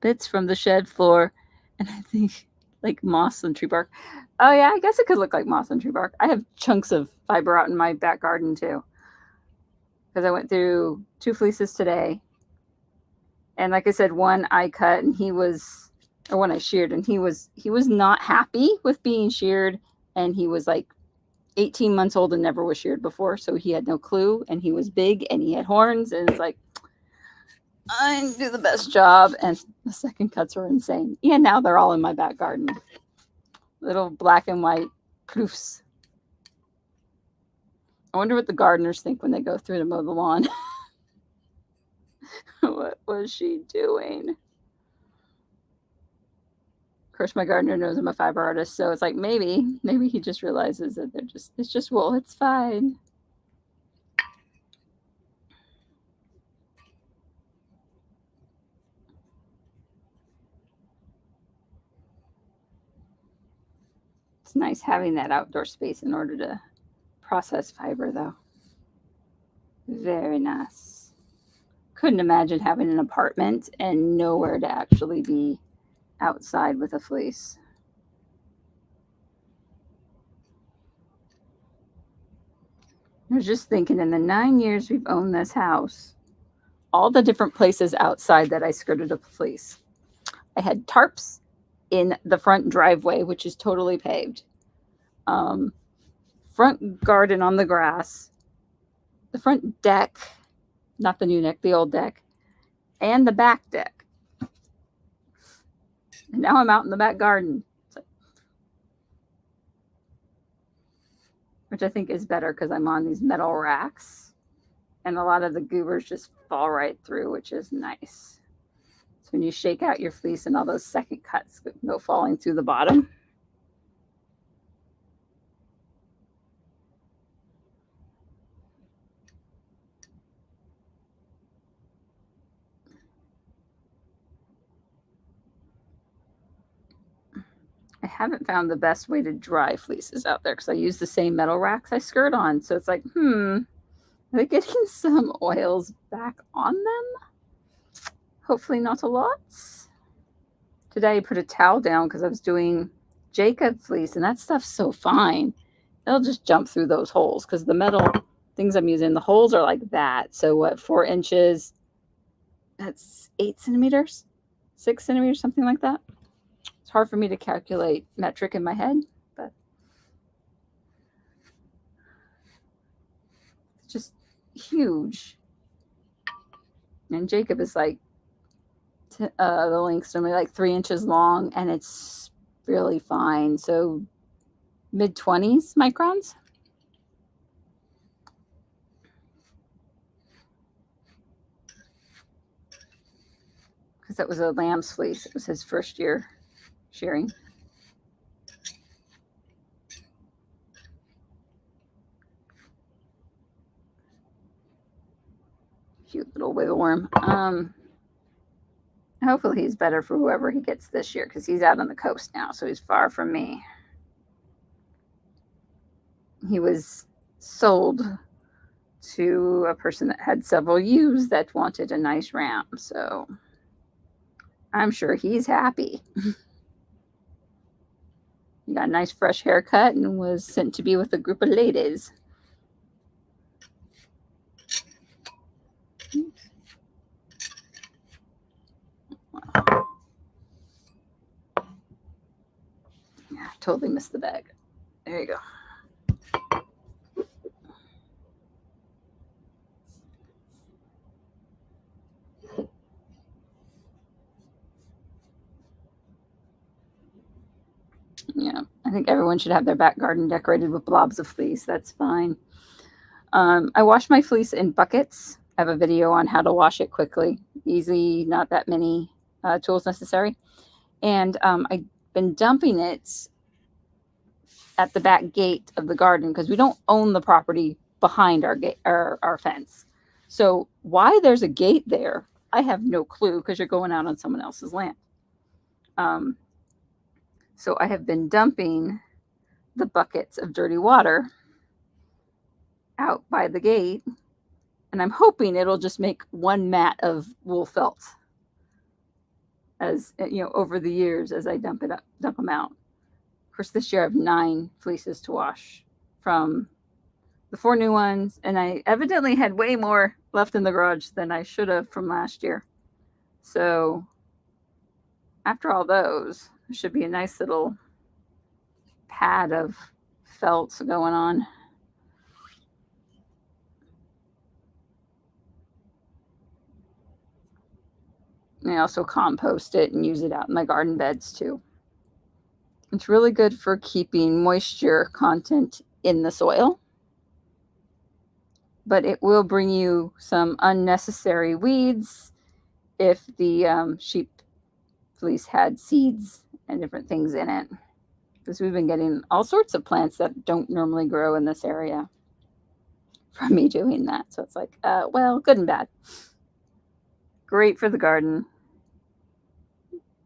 bits from the shed floor, and I think like moss and tree bark. Oh yeah, I guess it could look like moss and tree bark. I have chunks of fiber out in my back garden too, because I went through 2 fleeces today, and like I said, one I cut and one I sheared, and he was not happy with being sheared, and he was like 18 months old and never was sheared before, so he had no clue, and he was big and he had horns, and it's like, I didn't do the best job, and the second cuts were insane. Yeah, now they're all in my back garden. Little black and white proofs. I wonder what the gardeners think when they go through to mow the lawn. What was she doing? Of course, my gardener knows I'm a fiber artist, so it's like maybe he just realizes that it's just wool. It's fine. It's nice having that outdoor space in order to process fiber, though. Very nice. Couldn't imagine having an apartment and nowhere to actually be outside with a fleece. I was just thinking, in the 9 years we've owned this house, all the different places outside that I skirted a fleece. I had tarps in the front driveway, which is totally paved. Front garden on the grass. The front deck, not the new deck, the old deck, and the back deck. And now I'm out in the back garden, which I think is better because I'm on these metal racks, and a lot of the goobers just fall right through, which is nice. So when you shake out your fleece and all those second cuts go falling through the bottom. I haven't found the best way to dry fleeces out there because I use the same metal racks I skirt on. So it's like, are they getting some oils back on them? Hopefully not a lot. Today I put a towel down because I was doing Jacob fleece, and that stuff's so fine. It'll just jump through those holes because the metal things I'm using, the holes are like that. So what, 4 inches? That's 8 centimeters, 6 centimeters, something like that. It's hard for me to calculate metric in my head, but it's just huge. And Jacob is like, the length's only like 3 inches long, and it's really fine. So mid-20s microns. Because that was a lamb's fleece. It was his first year shearing. Cute little wiggle worm. Hopefully he's better for whoever he gets this year, because he's out on the coast now, so he's far from me. He was sold to a person that had several ewes that wanted a nice ram, so I'm sure he's happy. He got a nice fresh haircut and was sent to be with a group of ladies. Yeah, totally missed the bag. There you go. Yeah, I think everyone should have their back garden decorated with blobs of fleece. That's fine. I wash my fleece in buckets. I have a video on how to wash it quickly, easy, not that many tools necessary. And I've been dumping it at the back gate of the garden because we don't own the property behind our gate, our fence. So why there's a gate there, I have no clue, because you're going out on someone else's land. So I have been dumping the buckets of dirty water out by the gate, and I'm hoping it'll just make one mat of wool felt, as you know, over the years as I dump them out. Of course, this year I have 9 fleeces to wash from the 4 new ones, and I evidently had way more left in the garage than I should have from last year. So after all those, there should be a nice little pad of felt going on. And I also compost it and use it out in my garden beds too. It's really good for keeping moisture content in the soil, but it will bring you some unnecessary weeds if the sheep fleece had seeds and different things in it, because we've been getting all sorts of plants that don't normally grow in this area from me doing that. So it's like, well, good and bad. Great for the garden,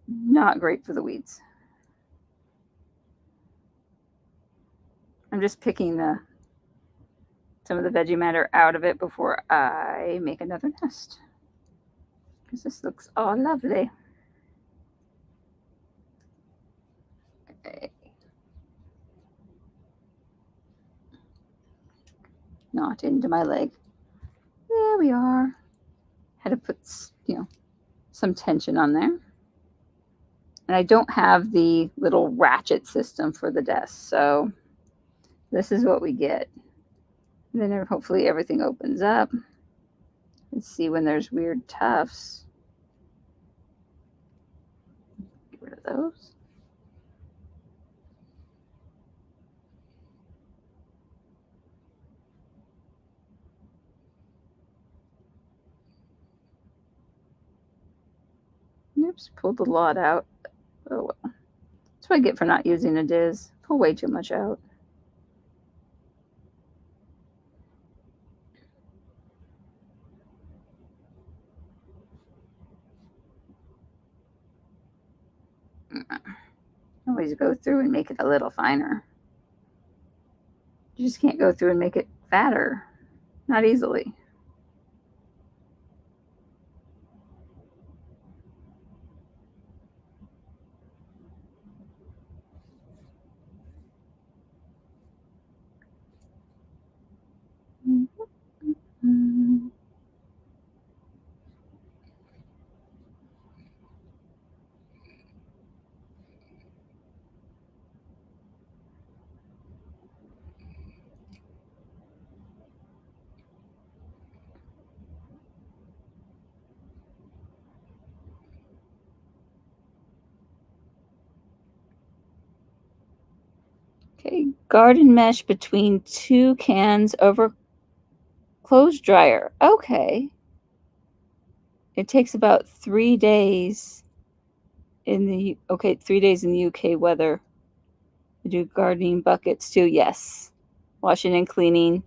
not great for the weeds. I'm just picking some of the veggie matter out of it before I make another nest, because this looks all lovely. Okay. Not into my leg. There we are. Had to put, some tension on there. And I don't have the little ratchet system for the desk, so this is what we get. And then hopefully everything opens up. Let's see when there's weird tufts. Get rid of those. Oops, pulled the lot out. Oh well. That's what I get for not using a diz. Pull way too much out. Always go through and make it a little finer. You just can't go through and make it fatter. Not easily. Mm-hmm. Okay, garden mesh between 2 cans over clothes dryer. Okay. It takes about 3 days in the 3 days in the UK weather. I do gardening buckets too. Yes. Washing and cleaning.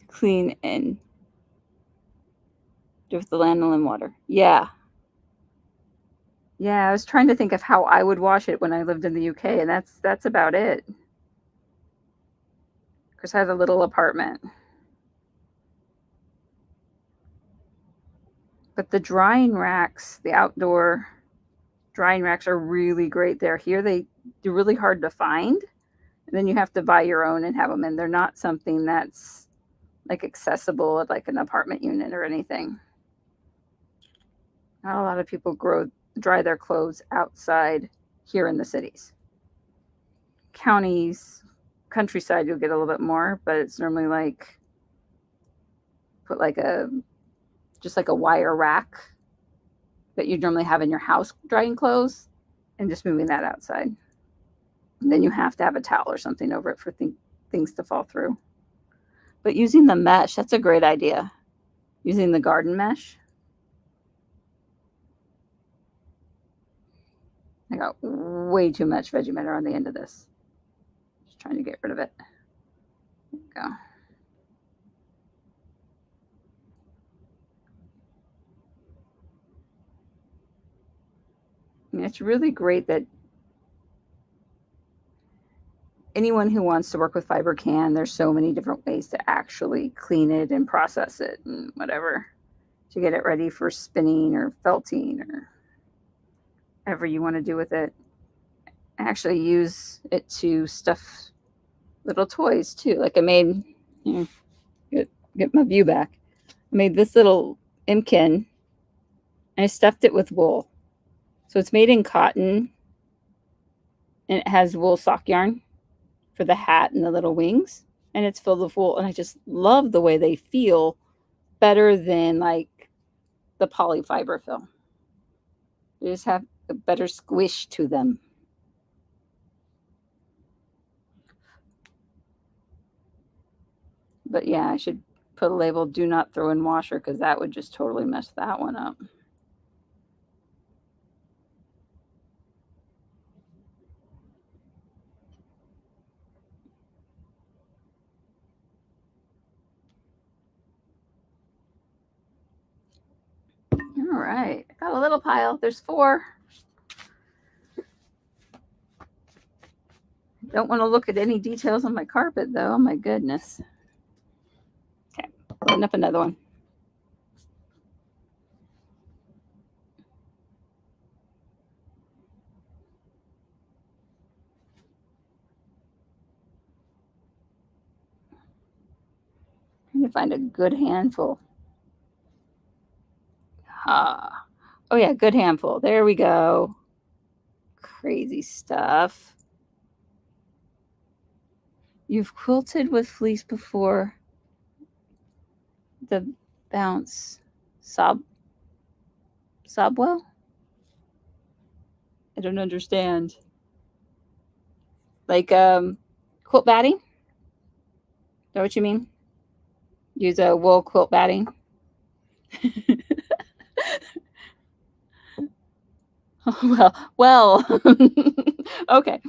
Clean and do with the lanolin water. Yeah. Yeah, I was trying to think of how I would wash it when I lived in the UK, and that's about it. Because I have a little apartment. But the drying racks, the outdoor drying racks are really great there. Here they're really hard to find. And then you have to buy your own and have them, and they're not something that's like accessible at like an apartment unit or anything. Not a lot of people dry their clothes outside here in the cities. Counties, countryside, you'll get a little bit more, but it's normally like put like just like a wire rack that you normally have in your house drying clothes and just moving that outside. And then you have to have a towel or something over it for things to fall through. But using the mesh, that's a great idea. Using the garden mesh. I got way too much veggie matter on the end of this. Just trying to get rid of it. There we go. I mean, it's really great that anyone who wants to work with fiber can. There's so many different ways to actually clean it and process it and whatever to get it ready for spinning or felting or whatever you want to do with it. I actually use it to stuff little toys too. Like I made, get my view back. I made this little imkin and I stuffed it with wool. So it's made in cotton and it has wool sock yarn for the hat and the little wings, and it's filled with wool. And I just love the way they feel better than like the polyfiber fill. They just have a better squish to them. But yeah, I should put a label, do not throw in washer, because that would just totally mess that one up. All right, got a little pile. There's 4. Don't want to look at any details on my carpet though. Oh my goodness. Okay, putting up another one. Trying to find a good handful. Oh yeah, good handful. There we go. Crazy stuff. You've quilted with fleece before. The bounce Sobwell? I don't understand. Like quilt batting? Is that what you mean? Use a wool quilt batting? well. Okay.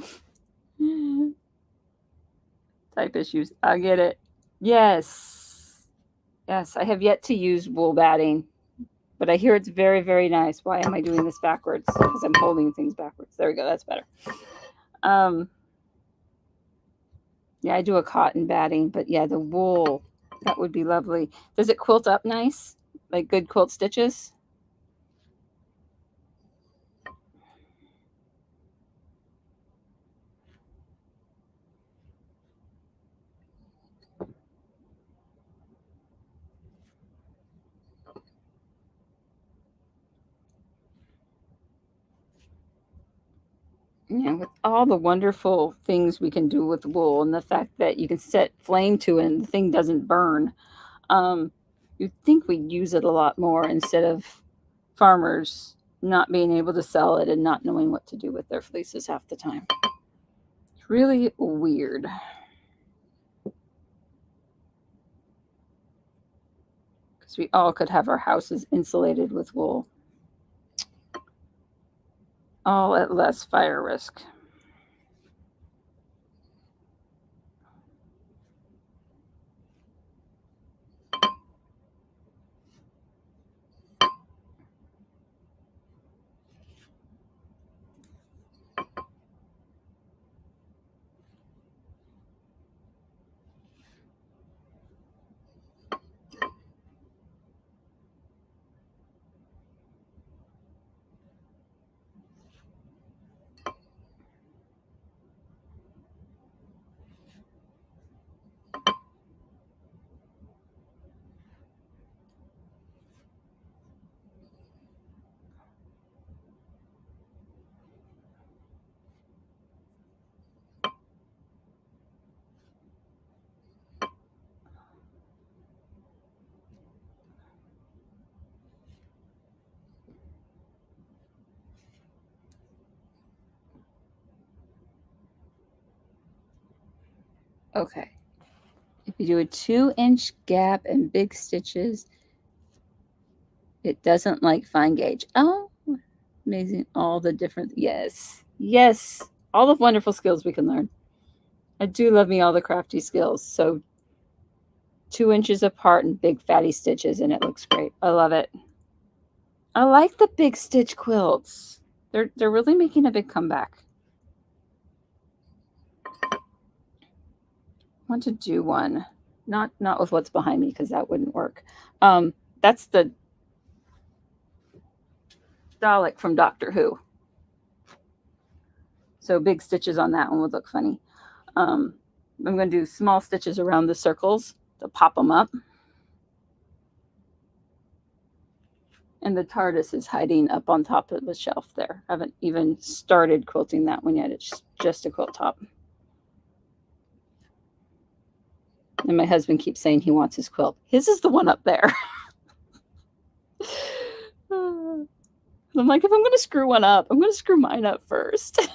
Type issues. I get it. Yes. Yes, I have yet to use wool batting, but I hear it's very, very nice. Why am I doing this backwards? Because I'm holding things backwards. There we go. That's better. Yeah, I do a cotton batting, but yeah, the wool, that would be lovely. Does it quilt up nice? Like good quilt stitches? Yeah, with all the wonderful things we can do with wool and the fact that you can set flame to it and the thing doesn't burn, you'd think we'd use it a lot more instead of farmers not being able to sell it and not knowing what to do with their fleeces half the time. It's really weird. Because we all could have our houses insulated with wool. All at less fire risk. Okay. If you do a 2-inch gap and big stitches, it doesn't like fine gauge. Oh, amazing. All the different, yes, yes. All the wonderful skills we can learn. I do love me all the crafty skills. So 2 inches apart and big fatty stitches, and it looks great. I love it. I like the big stitch quilts. They're really making a big comeback. I want to do one. Not with what's behind me, because that wouldn't work. That's the Dalek from Doctor Who. So big stitches on that one would look funny. I'm going to do small stitches around the circles to pop them up. And the TARDIS is hiding up on top of the shelf there. I haven't even started quilting that one yet. It's just a quilt top. And my husband keeps saying he wants his quilt. His is the one up there. I'm like, if I'm going to screw one up, I'm going to screw mine up first.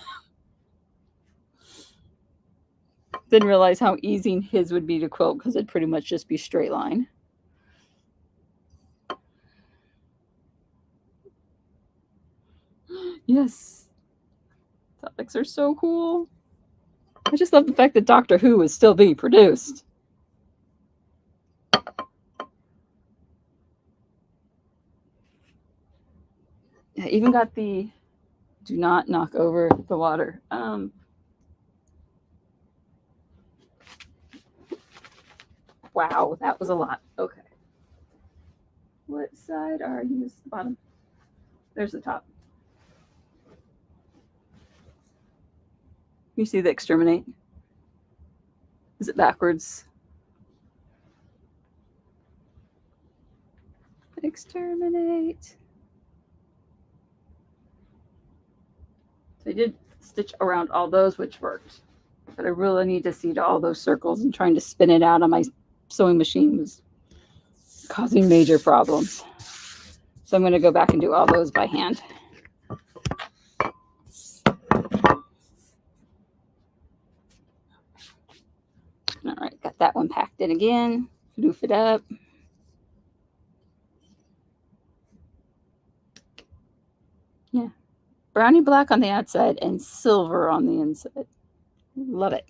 Didn't realize how easy his would be to quilt, because it'd pretty much just be straight line. Yes. Topics are so cool. I just love the fact that Doctor Who is still being produced. I even got the do not knock over the water. Wow, that was a lot. Okay. What side are you? This is the bottom. There's the top. You see the exterminate? Is it backwards? Exterminate. So I did stitch around all those, which worked. But I really need to see to all those circles, and trying to spin it out on my sewing machine was causing major problems. So I'm going to go back and do all those by hand. All right, got that one packed in again. Loof it up. Yeah. Brownie black on the outside and silver on the inside. Love it.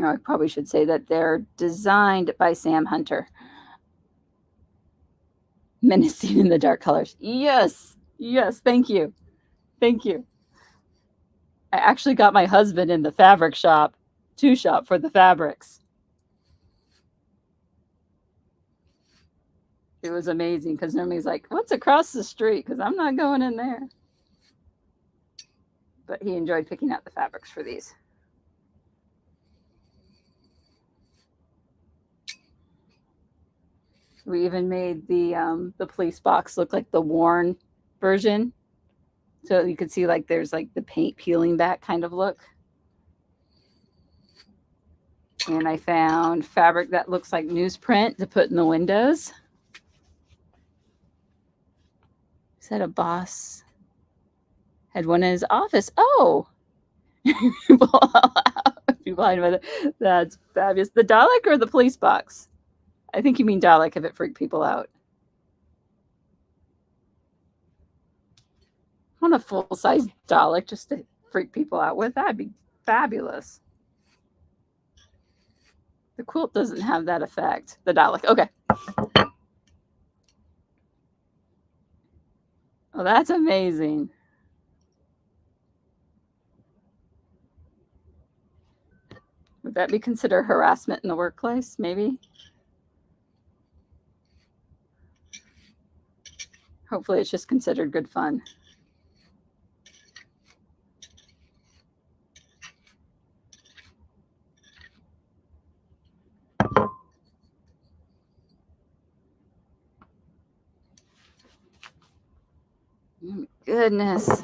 I probably should say that they're designed by Sam Hunter. Menacing in the dark colors. Yes. Yes. Thank you. Thank you. I actually got my husband in the fabric shop to shop for the fabrics. It was amazing, because normally he's like, what's across the street? Because I'm not going in there. But he enjoyed picking out the fabrics for these. We even made the police box look like the worn version. So you could see like there's like the paint peeling back kind of look. And I found fabric that looks like newsprint to put in the windows. Said a boss had one in his office. Oh, people behind with it. That's fabulous. The Dalek or the police box? I think you mean Dalek if it freaked people out. I want a full-size Dalek just to freak people out with. That'd be fabulous. The quilt doesn't have that effect. The Dalek. Okay. Oh, that's amazing. Would that be considered harassment in the workplace? Maybe. Hopefully it's just considered good fun. Oh my goodness.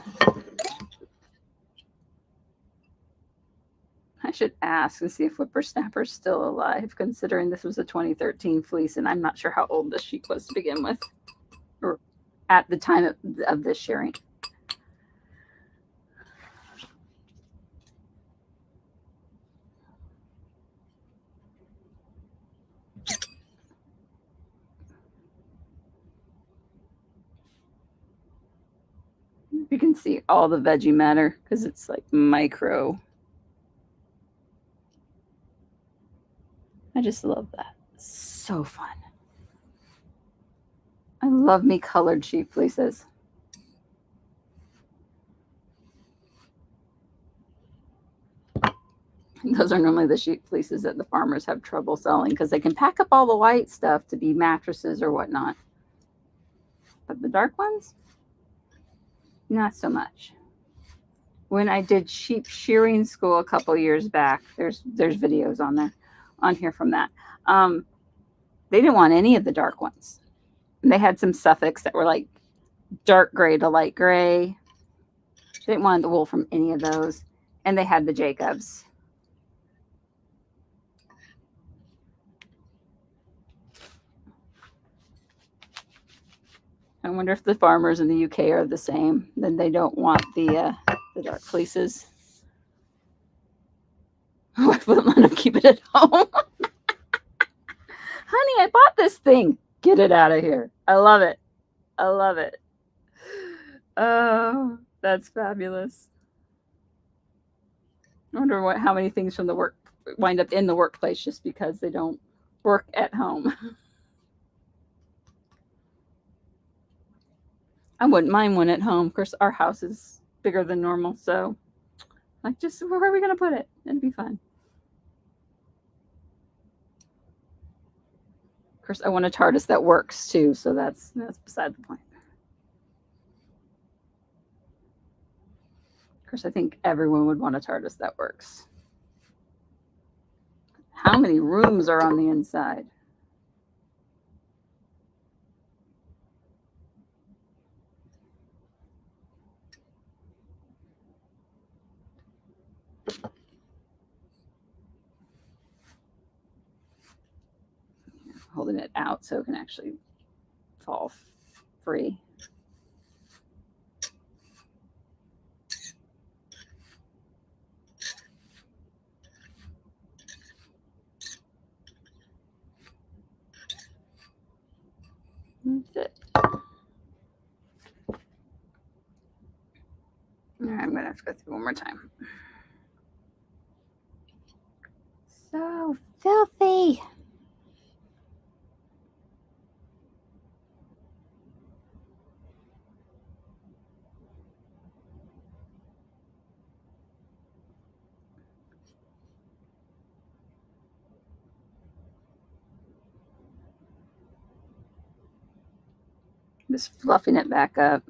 I should ask and see if Whippersnapper's still alive, considering this was a 2013 fleece, and I'm not sure how old this sheep was to begin with, or at the time of this sharing. You can see all the veggie matter because it's like micro. I just love that. So fun. I love me colored sheep fleeces. Those are normally the sheep fleeces that the farmers have trouble selling because they can pack up all the white stuff to be mattresses or whatnot. But the dark ones, not so much. When I did sheep shearing school a couple years back, there's videos on here from that. They didn't want any of the dark ones. And they had some Suffolks that were like dark gray to light gray. They didn't want the wool from any of those. And they had the Jacobs. I wonder if the farmers in the UK are the same. Then they don't want the dark fleeces. I wouldn't let them keep it at home. Honey, I bought this thing. Get it out of here. I love it. I love it. Oh, that's fabulous. I wonder how many things from the work wind up in the workplace just because they don't work at home. I wouldn't mind one at home. Of course, our house is bigger than normal, so like, just where are we going to put it? It'd be fun. Of course, I want a TARDIS that works too, so that's beside the point. Of course, I think everyone would want a TARDIS that works. How many rooms are on the inside? Holding it out so it can actually fall free. That's it. All right, I'm going to have to go through one more time. So filthy. Just fluffing it back up.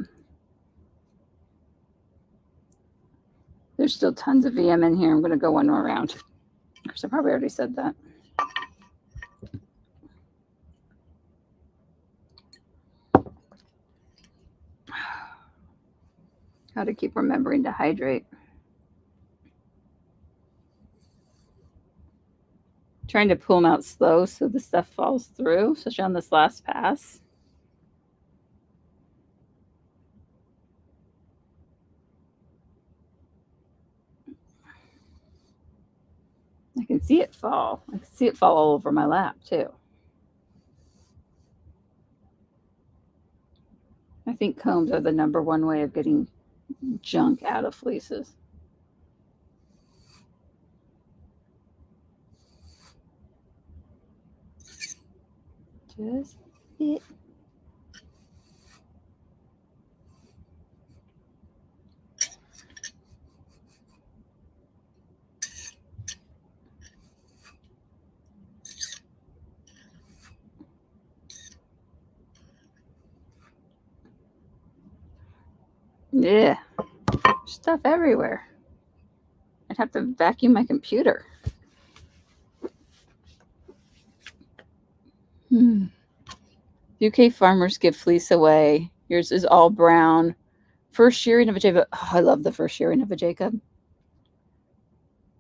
There's still tons of VM in here. I'm going to go one more round. Of course, I probably already said that. Got to keep remembering to hydrate. Trying to pull them out slow so the stuff falls through, especially on this last pass. I can see it fall. I can see it fall all over my lap too. I think combs are the #1 way of getting junk out of fleeces. Just it. Yeah, stuff everywhere. I'd have to vacuum my computer. UK farmers give fleece away. Yours is all brown. First shearing of a Jacob. Oh, I love the first shearing of a Jacob.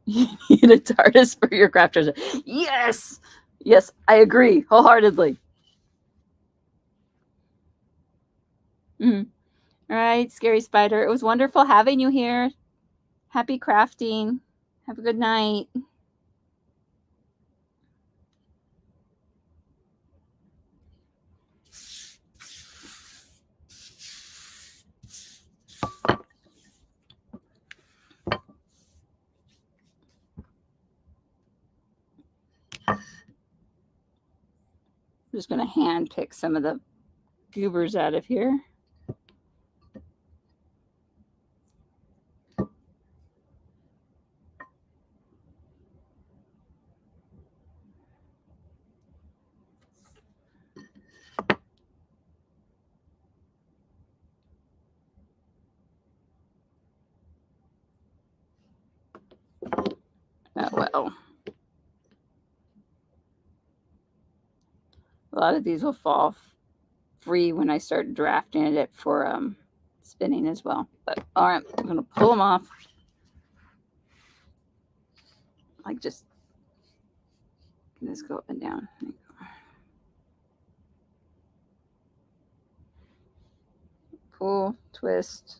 You need a TARDIS for your crafters. Yes! Yes, I agree wholeheartedly. All right, Scary Spider. It was wonderful having you here. Happy crafting. Have a good night. I'm just going to hand pick some of the goobers out of here. Oh, well. A lot of these will fall free when I start drafting it for spinning as well. But all right, I'm going to pull them off. Like just go up and down. Pull, twist,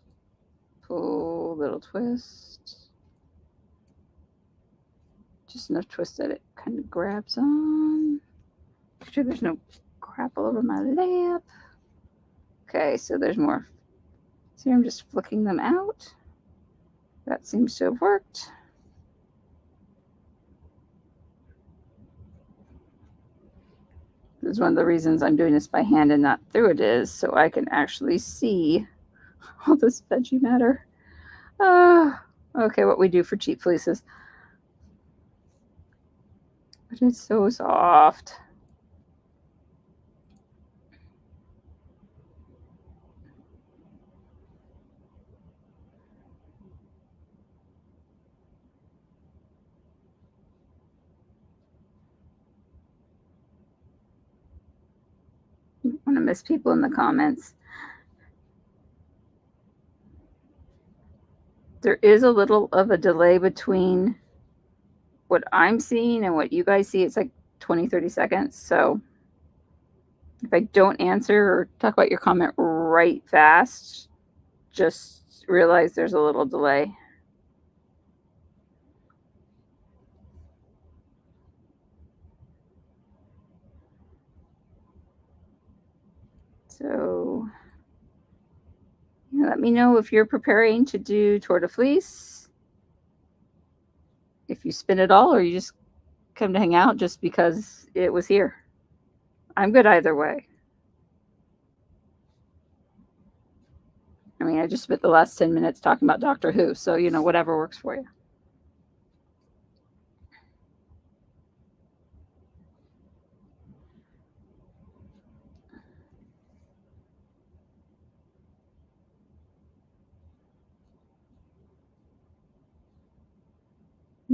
pull, little twist. Just enough twist that it kind of grabs on. Make sure there's no crap all over my lap. Okay, so there's more. See, I'm just flicking them out. That seems to have worked. This is one of the reasons I'm doing this by hand and not through it is so I can actually see all this veggie matter. Okay, what we do for cheap fleeces. But it's so soft. I want to miss people in the comments. There is a little of a delay between what I'm seeing and what you guys see. It's like 20-30 seconds. So if I don't answer or talk about your comment right fast, just realize there's a little delay. So let me know if you're preparing to do Tour de Fleece, if you spin it all or you just come to hang out just because it was here. I'm good either way. I mean, I just spent the last 10 minutes talking about Doctor Who, so, whatever works for you.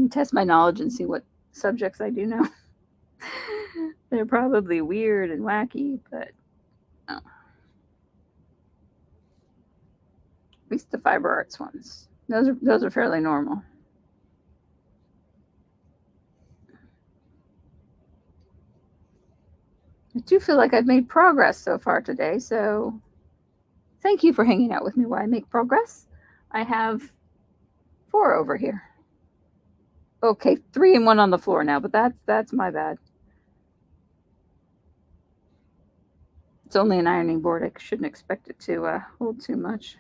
Test my knowledge and see what subjects I do know. They're probably weird and wacky, but least the Fiber Arts ones. Those are fairly normal. I do feel like I've made progress so far today, so thank you for hanging out with me while I make progress. I have 4 over here. Okay, 3 and 1 on the floor now, but that's my bad. It's only an ironing board. I shouldn't expect it to hold too much.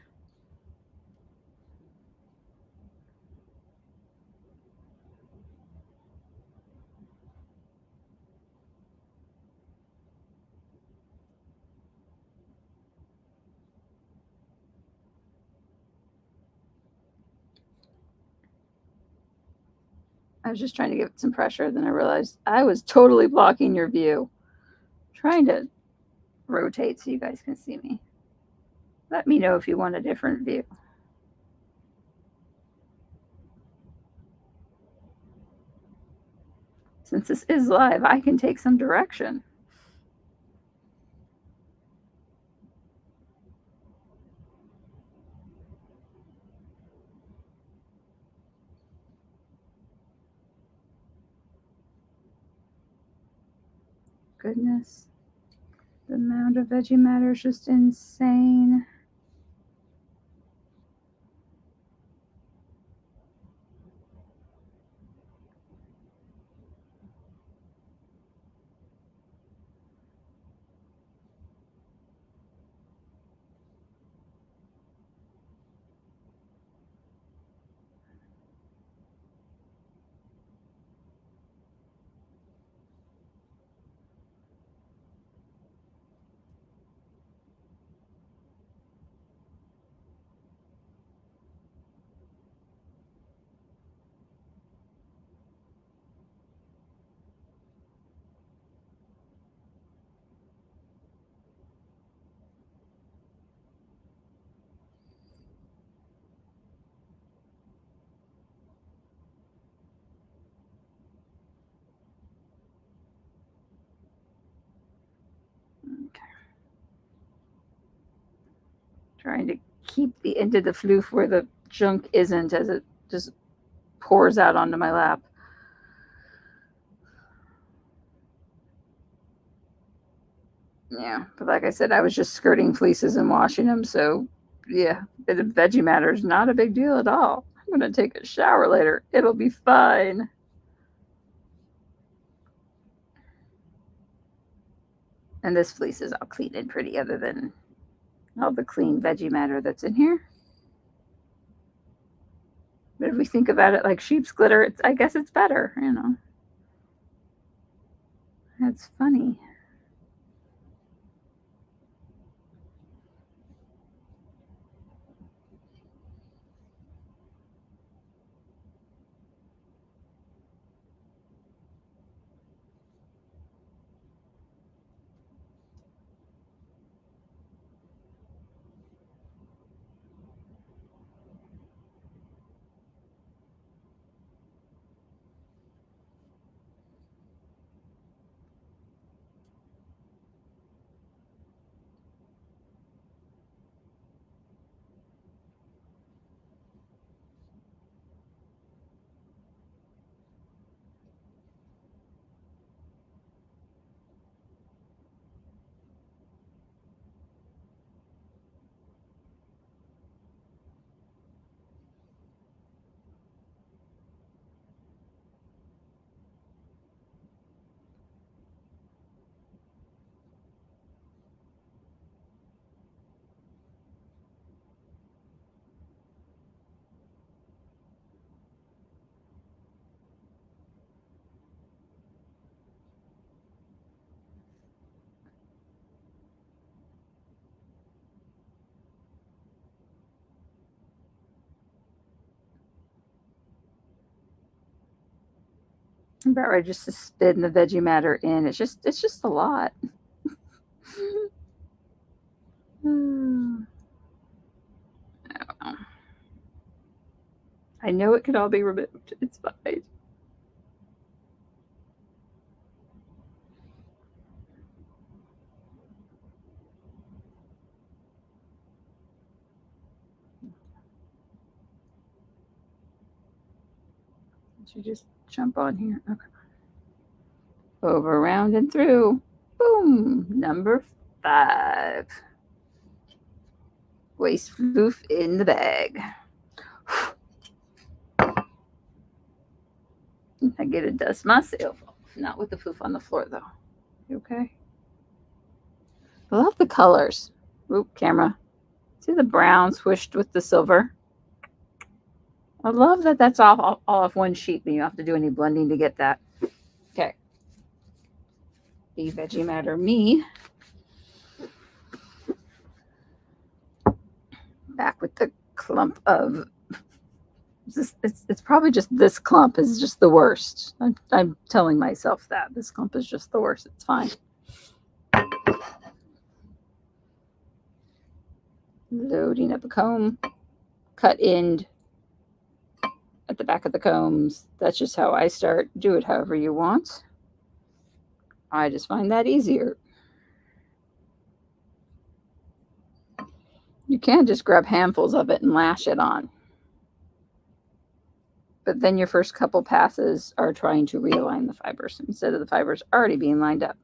I was just trying to give it some pressure, then I realized I was totally blocking your view. Trying to rotate so you guys can see me. Let me know if you want a different view. Since this is live, I can take some direction. Goodness. The amount of veggie matter is just insane. Okay. Trying to keep the end of the floof where the junk isn't as it just pours out onto my lap. Yeah, but like I said, I was just skirting fleeces and washing them, so yeah, bit of veggie matter is not a big deal at all. I'm gonna take a shower later. It'll be fine. And this fleece is all clean and pretty, other than all the clean veggie matter that's in here. But if we think about it like sheep's glitter, I guess it's better, you know. That's funny. I'm about ready just to spin the veggie matter in. It's just a lot. I know it can all be removed. It's fine. Should just jump on here. Okay. Over, around, and through. Boom. Number 5. Waste floof in the bag. I get to dust myself off. Not with the floof on the floor, though. You okay? I love the colors. Oop, camera. See the brown swished with the silver? I love that that's all off one sheet, and you don't have to do any blending to get that. Okay. The Veggie Matter Me. Back with the clump of... It's probably just this clump is just the worst. I'm telling myself that. This clump is just the worst. It's fine. Loading up a comb. Cut end at the back of the combs. That's just how I start. Do it however you want. I just find that easier. You can just grab handfuls of it and lash it on. But then your first couple passes are trying to realign the fibers instead of the fibers already being lined up.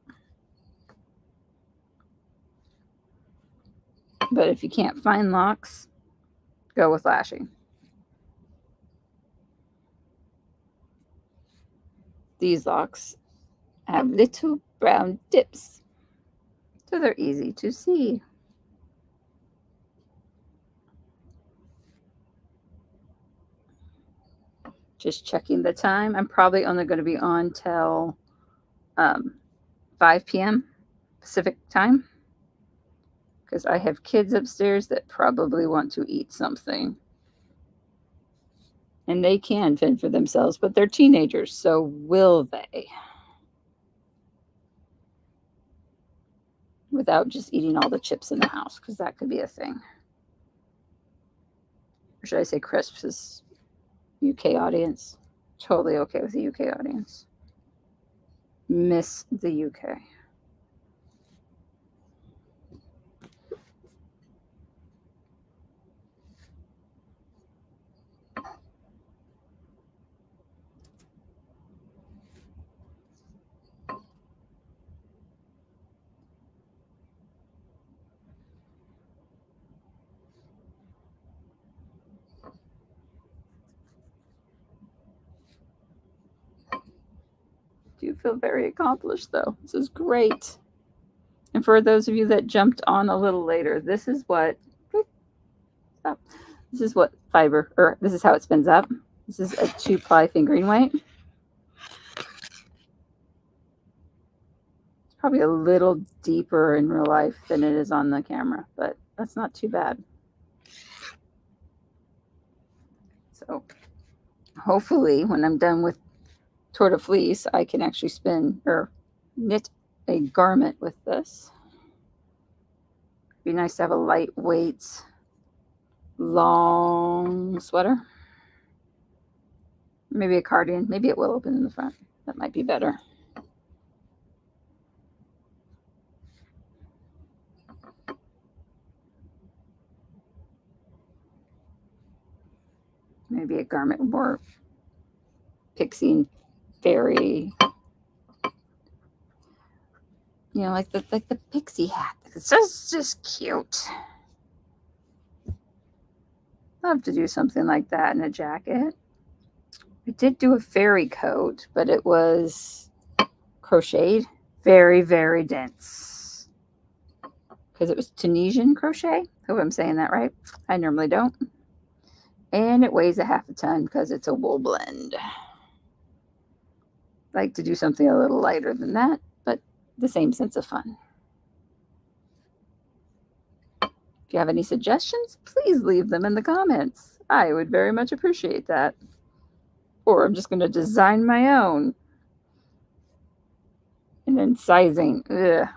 But if you can't find locks, go with lashing. These locks have little brown dips, so they're easy to see. Just checking the time. I'm probably only going to be on till 5 p.m. Pacific time because I have kids upstairs that probably want to eat something. And they can fend for themselves, but they're teenagers, so will they? Without just eating all the chips in the house, because that could be a thing. Or should I say crisps is UK audience? Totally okay with the UK audience. Miss the UK. Do feel very accomplished, though. This is great. And for those of you that jumped on a little later, this is what this is what fiber, or this is how it spins up. This is a 2-ply fingering weight. It's probably a little deeper in real life than it is on the camera, but that's not too bad. So hopefully when I'm done with Tour de Fleece, I can actually spin or knit a garment with this. Be nice to have a lightweight, long sweater. Maybe a cardigan. Maybe it will open in the front. That might be better. Maybe a garment more pixie and fairy. You know, like the pixie hat. It's just cute. Love to do something like that in a jacket. I did do a fairy coat, but it was crocheted. Very, very dense. Because it was Tunisian crochet. Hope I'm saying that right. I normally don't. And it weighs a half a ton because it's a wool blend. Like to do something a little lighter than that, but the same sense of fun. If you have any suggestions, please leave them in the comments. I would very much appreciate that. Or I'm just going to design my own. And then sizing. Ugh.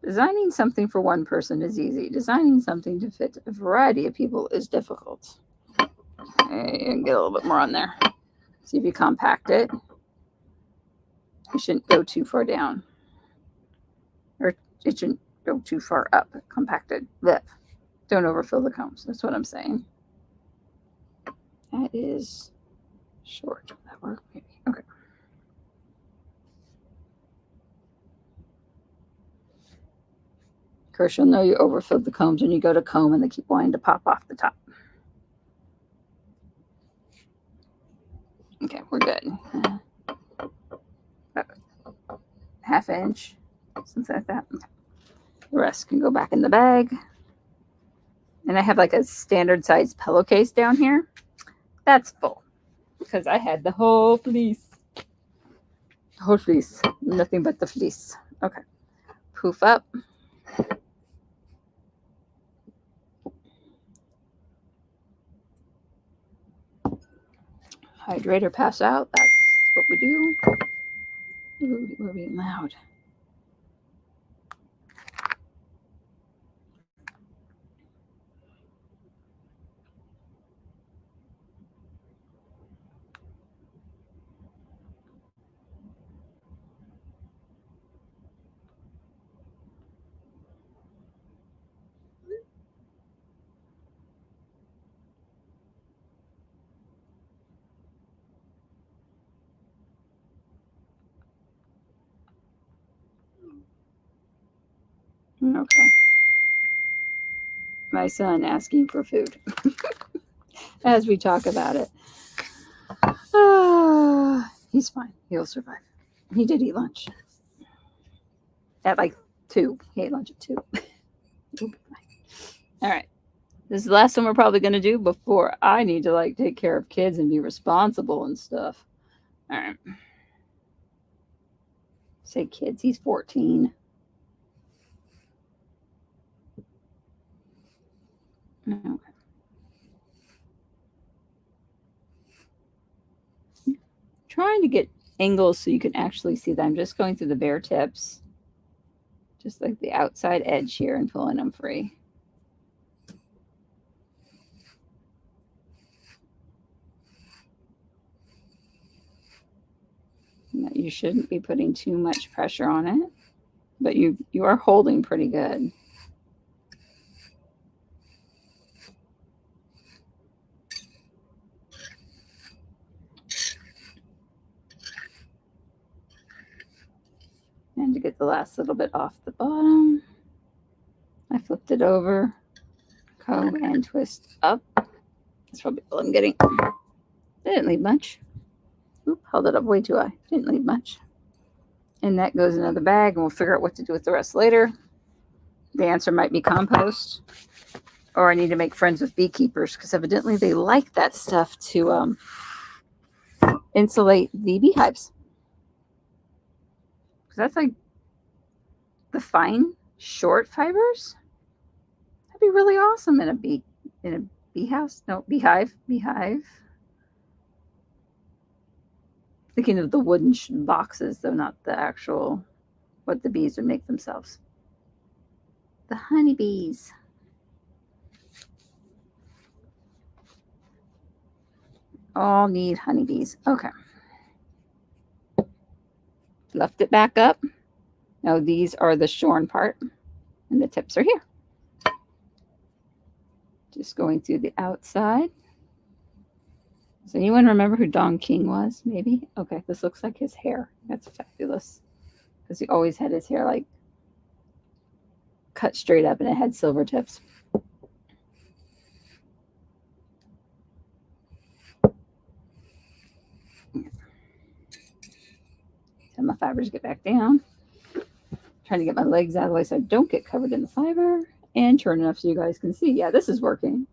Designing something for one person is easy. Designing something to fit a variety of people is difficult. Okay, and get a little bit more on there. See if you compact it. You shouldn't go too far down. Or it shouldn't go too far up. Compacted. Blech. Don't overfill the combs. That's what I'm saying. That is Short. Will that work? Maybe. Okay. Of course, you'll know you overfilled the combs when you go to comb and they keep wanting to pop off the top. Okay, we're good. Half inch, something like that. Okay. The rest can go back in the bag. And I have like a standard size pillowcase down here. That's full because I had the whole fleece. The whole fleece. Nothing but the fleece. Okay. Poof up. Hydrate or pass out. That's what we do. Ooh, we're being loud. Okay. My son asking for food as we talk about it. He's fine. He'll survive. He did eat lunch at like 2. He ate lunch at 2. All right. This is the last one we're probably going to do before I need to like take care of kids and be responsible and stuff. All right. Say kids. He's 14. Okay. Trying to get angles so you can actually see that. I'm just going through the bare tips, just like the outside edge here, and pulling them free. You shouldn't be putting too much pressure on it, but you are holding pretty good. And to get the last little bit off the bottom, I flipped it over, comb and twist up. That's probably all I'm getting. I didn't leave much. Oop, held it up way too high. Didn't leave much. And that goes in another bag, and we'll figure out what to do with the rest later. The answer might be compost, or I need to make friends with beekeepers because evidently they like that stuff to insulate the beehives. Because that's like the fine, short fibers. That'd be really awesome in a bee house. No, beehive. Thinking of the wooden boxes, though, not the actual what the bees would make themselves. The honeybees. All need honeybees. Okay. Left it back up. Now these are the shorn part, and the tips are here. Just going through the outside. Does anyone remember who Don King was? Maybe? Okay, this looks like his hair. That's fabulous. Because he always had his hair like cut straight up and it had silver tips. And my fibers get back down. Trying to get my legs out of the way so I don't get covered in the fiber. And turn enough so you guys can see. Yeah, this is working.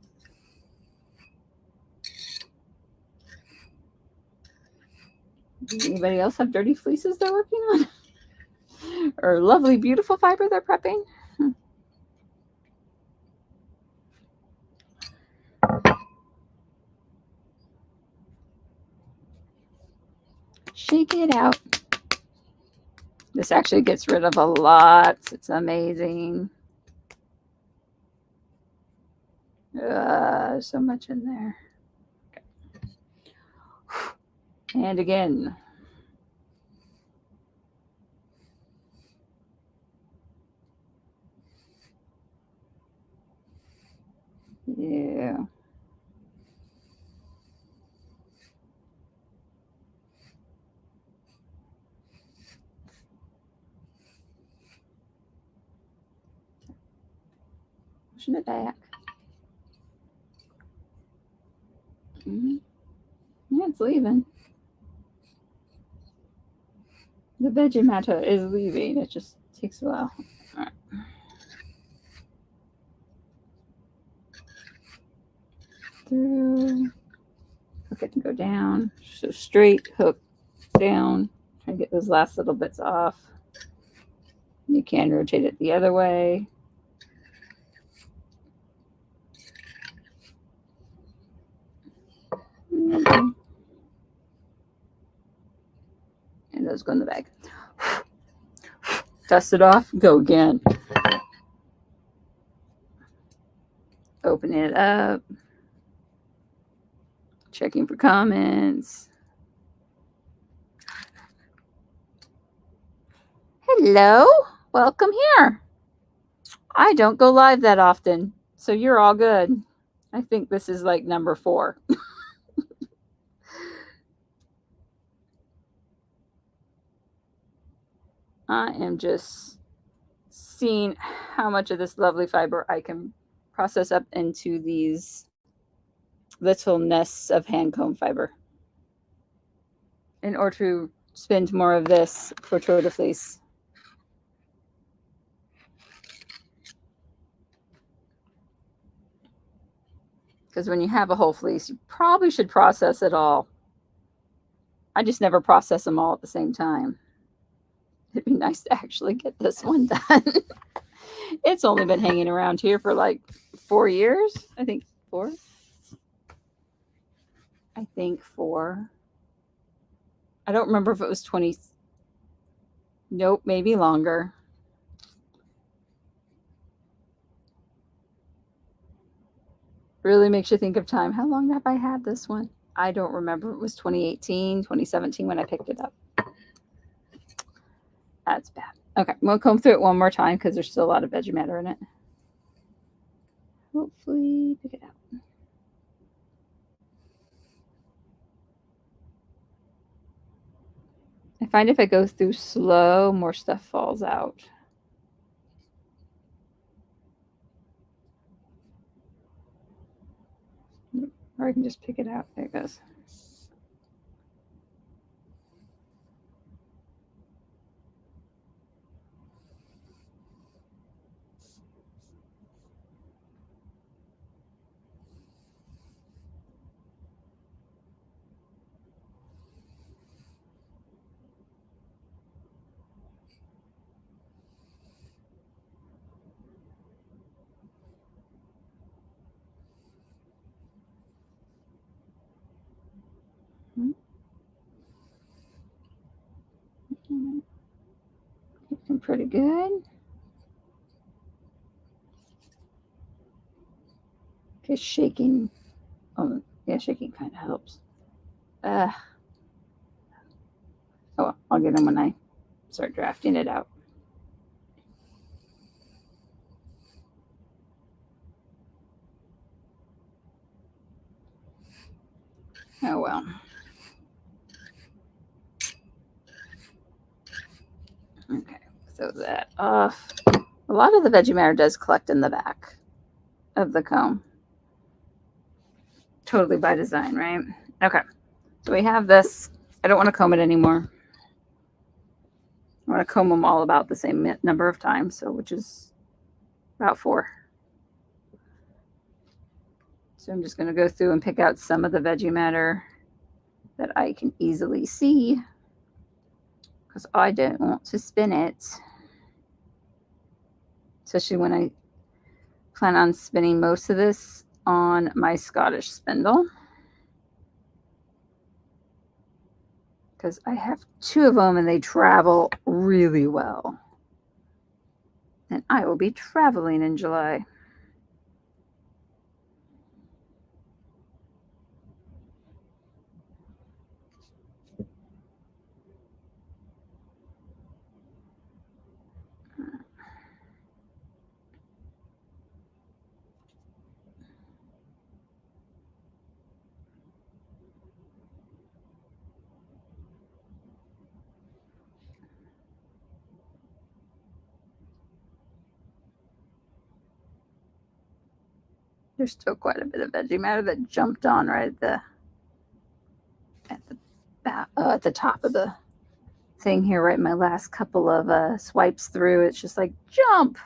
Does anybody else have dirty fleeces they're working on? Or lovely, beautiful fiber they're prepping? Shake it out. This actually gets rid of a lot. It's amazing. So much in there. Okay. And again. Yeah. pushing it back. Yeah, it's leaving. The veggie matter is leaving. It just takes a while. All right. Through. Hook it and go down. So straight, hook, down. Try to get those last little bits off. You can rotate it the other way. And those go in the bag. Dust it off, go again. Open it up. Checking for comments. Hello, welcome here. I don't go live that often, so you're all good. I think this is like number 4. I am just seeing how much of this lovely fiber I can process up into these little nests of hand comb fiber in order to spin more of this for Tour de Fleece. Because when you have a whole fleece, you probably should process it all. I just never process them all at the same time. It'd be nice to actually get this one done. It's only been hanging around here for like 4 years. I think 4. I think 4. I don't remember if it was 20. Nope, maybe longer. Really makes you think of time. How long have I had this one? I don't remember. It was 2018, 2017 when I picked it up. That's bad. Okay, we'll comb through it one more time because there's still a lot of veggie matter in it. Hopefully pick it out. I find if I go through slow, more stuff falls out. Or I can just pick it out. There it goes. Looking pretty good. Okay, shaking. Oh, yeah, shaking kind of helps. Oh, well, I'll get them when I start drafting it out. Oh, well. Okay, so that off. A lot of the veggie matter does collect in the back of the comb. Totally by design, right? Okay, so we have this. I don't want to comb it anymore. I want to comb them all about the same number of times, so which is about 4. So I'm just going to go through and pick out some of the veggie matter that I can easily see because I don't want to spin it, especially when I plan on spinning most of this on my Scottish spindle because I have 2 of them and they travel really well. And I will be traveling in July. There's still quite a bit of veggie matter that jumped on right at the top of the thing here, right? My last couple of swipes through, it's just like jump.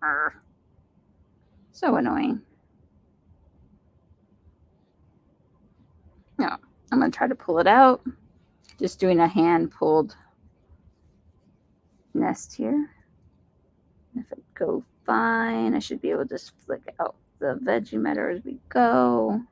Arr. So annoying. No, I'm gonna try to pull it out. Just doing a hand pulled nest here. If it go fine, I should be able to just flick out the veggie matter as we go.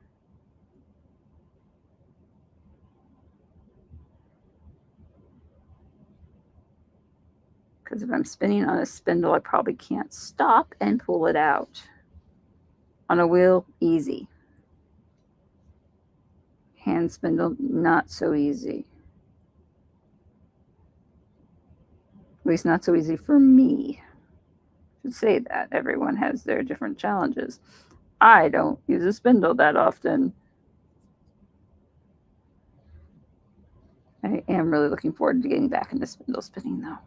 Because if I'm spinning on a spindle, I probably can't stop and pull it out. On a wheel, easy. Hand spindle, not so easy. At least not so easy for me. I should say that. Everyone has their different challenges. I don't use a spindle that often. I am really looking forward to getting back into spindle spinning, though.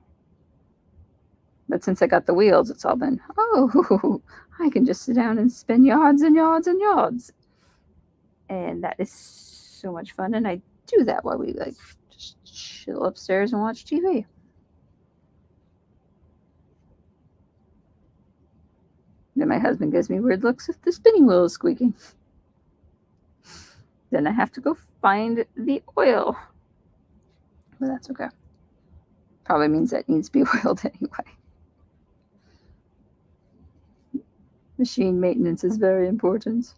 But since I got the wheels, it's all been, oh, I can just sit down and spin yards and yards and yards. And that is so much fun. And I do that while we like just chill upstairs and watch TV. Then my husband gives me weird looks if the spinning wheel is squeaking. Then I have to go find the oil. But that's okay. Probably means that needs to be oiled anyway. Machine maintenance is very important.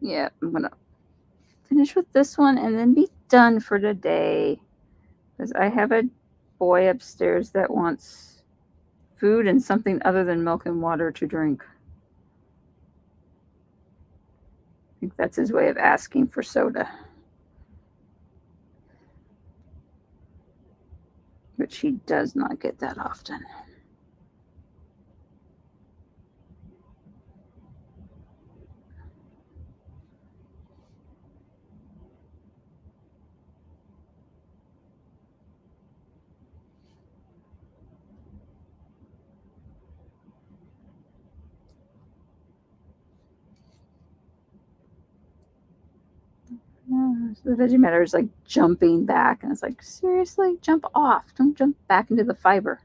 Yeah, I'm gonna finish with this one and then be done for today. Because I have a boy upstairs that wants food and something other than milk and water to drink. I think that's his way of asking for soda. Which he does not get that often. So the veggie matter is like jumping back, and it's like, seriously, jump off. Don't jump back into the fiber.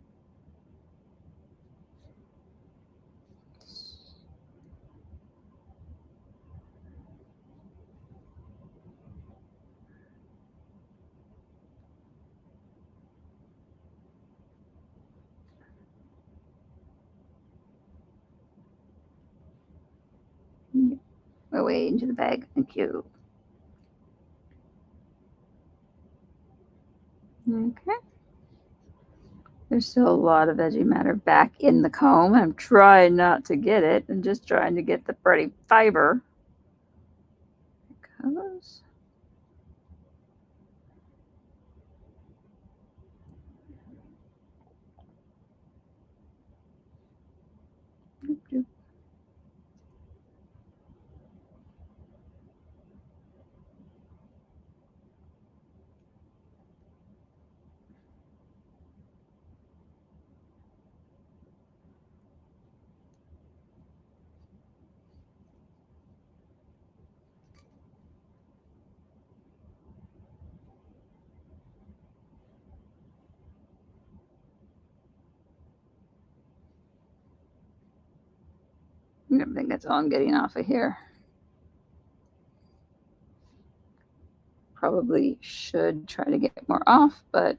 Away into the bag. Thank you. Okay. There's still a lot of veggie matter back in the comb. I'm trying not to get it. I'm just trying to get the pretty fiber. It goes. I think that's all I'm getting off of here. Probably should try to get more off, but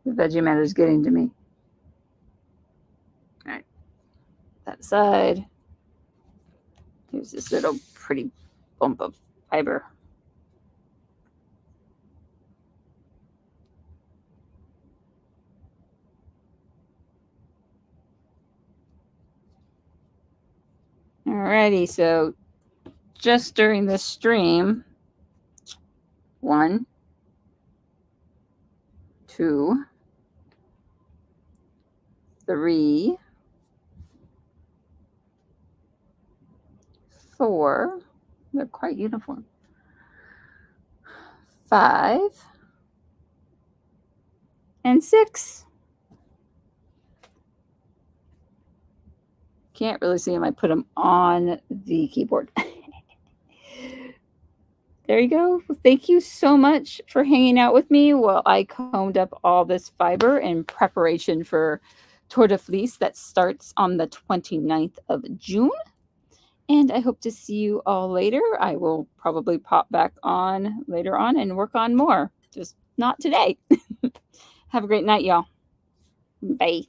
the veggie matter is getting to me. All right, that side. Here's this little pretty bump of fiber. Alrighty, so just during this stream. 1, 2, 3, 4. They're quite uniform. 5 and 6. Can't really see them. I put them on the keyboard. There you go. Well, thank you so much for hanging out with me while I combed up all this fiber in preparation for Tour de Fleece that starts on the 29th of June. And I hope to see you all later. I will probably pop back on later on and work on more, just not today. Have a great night, y'all. Bye.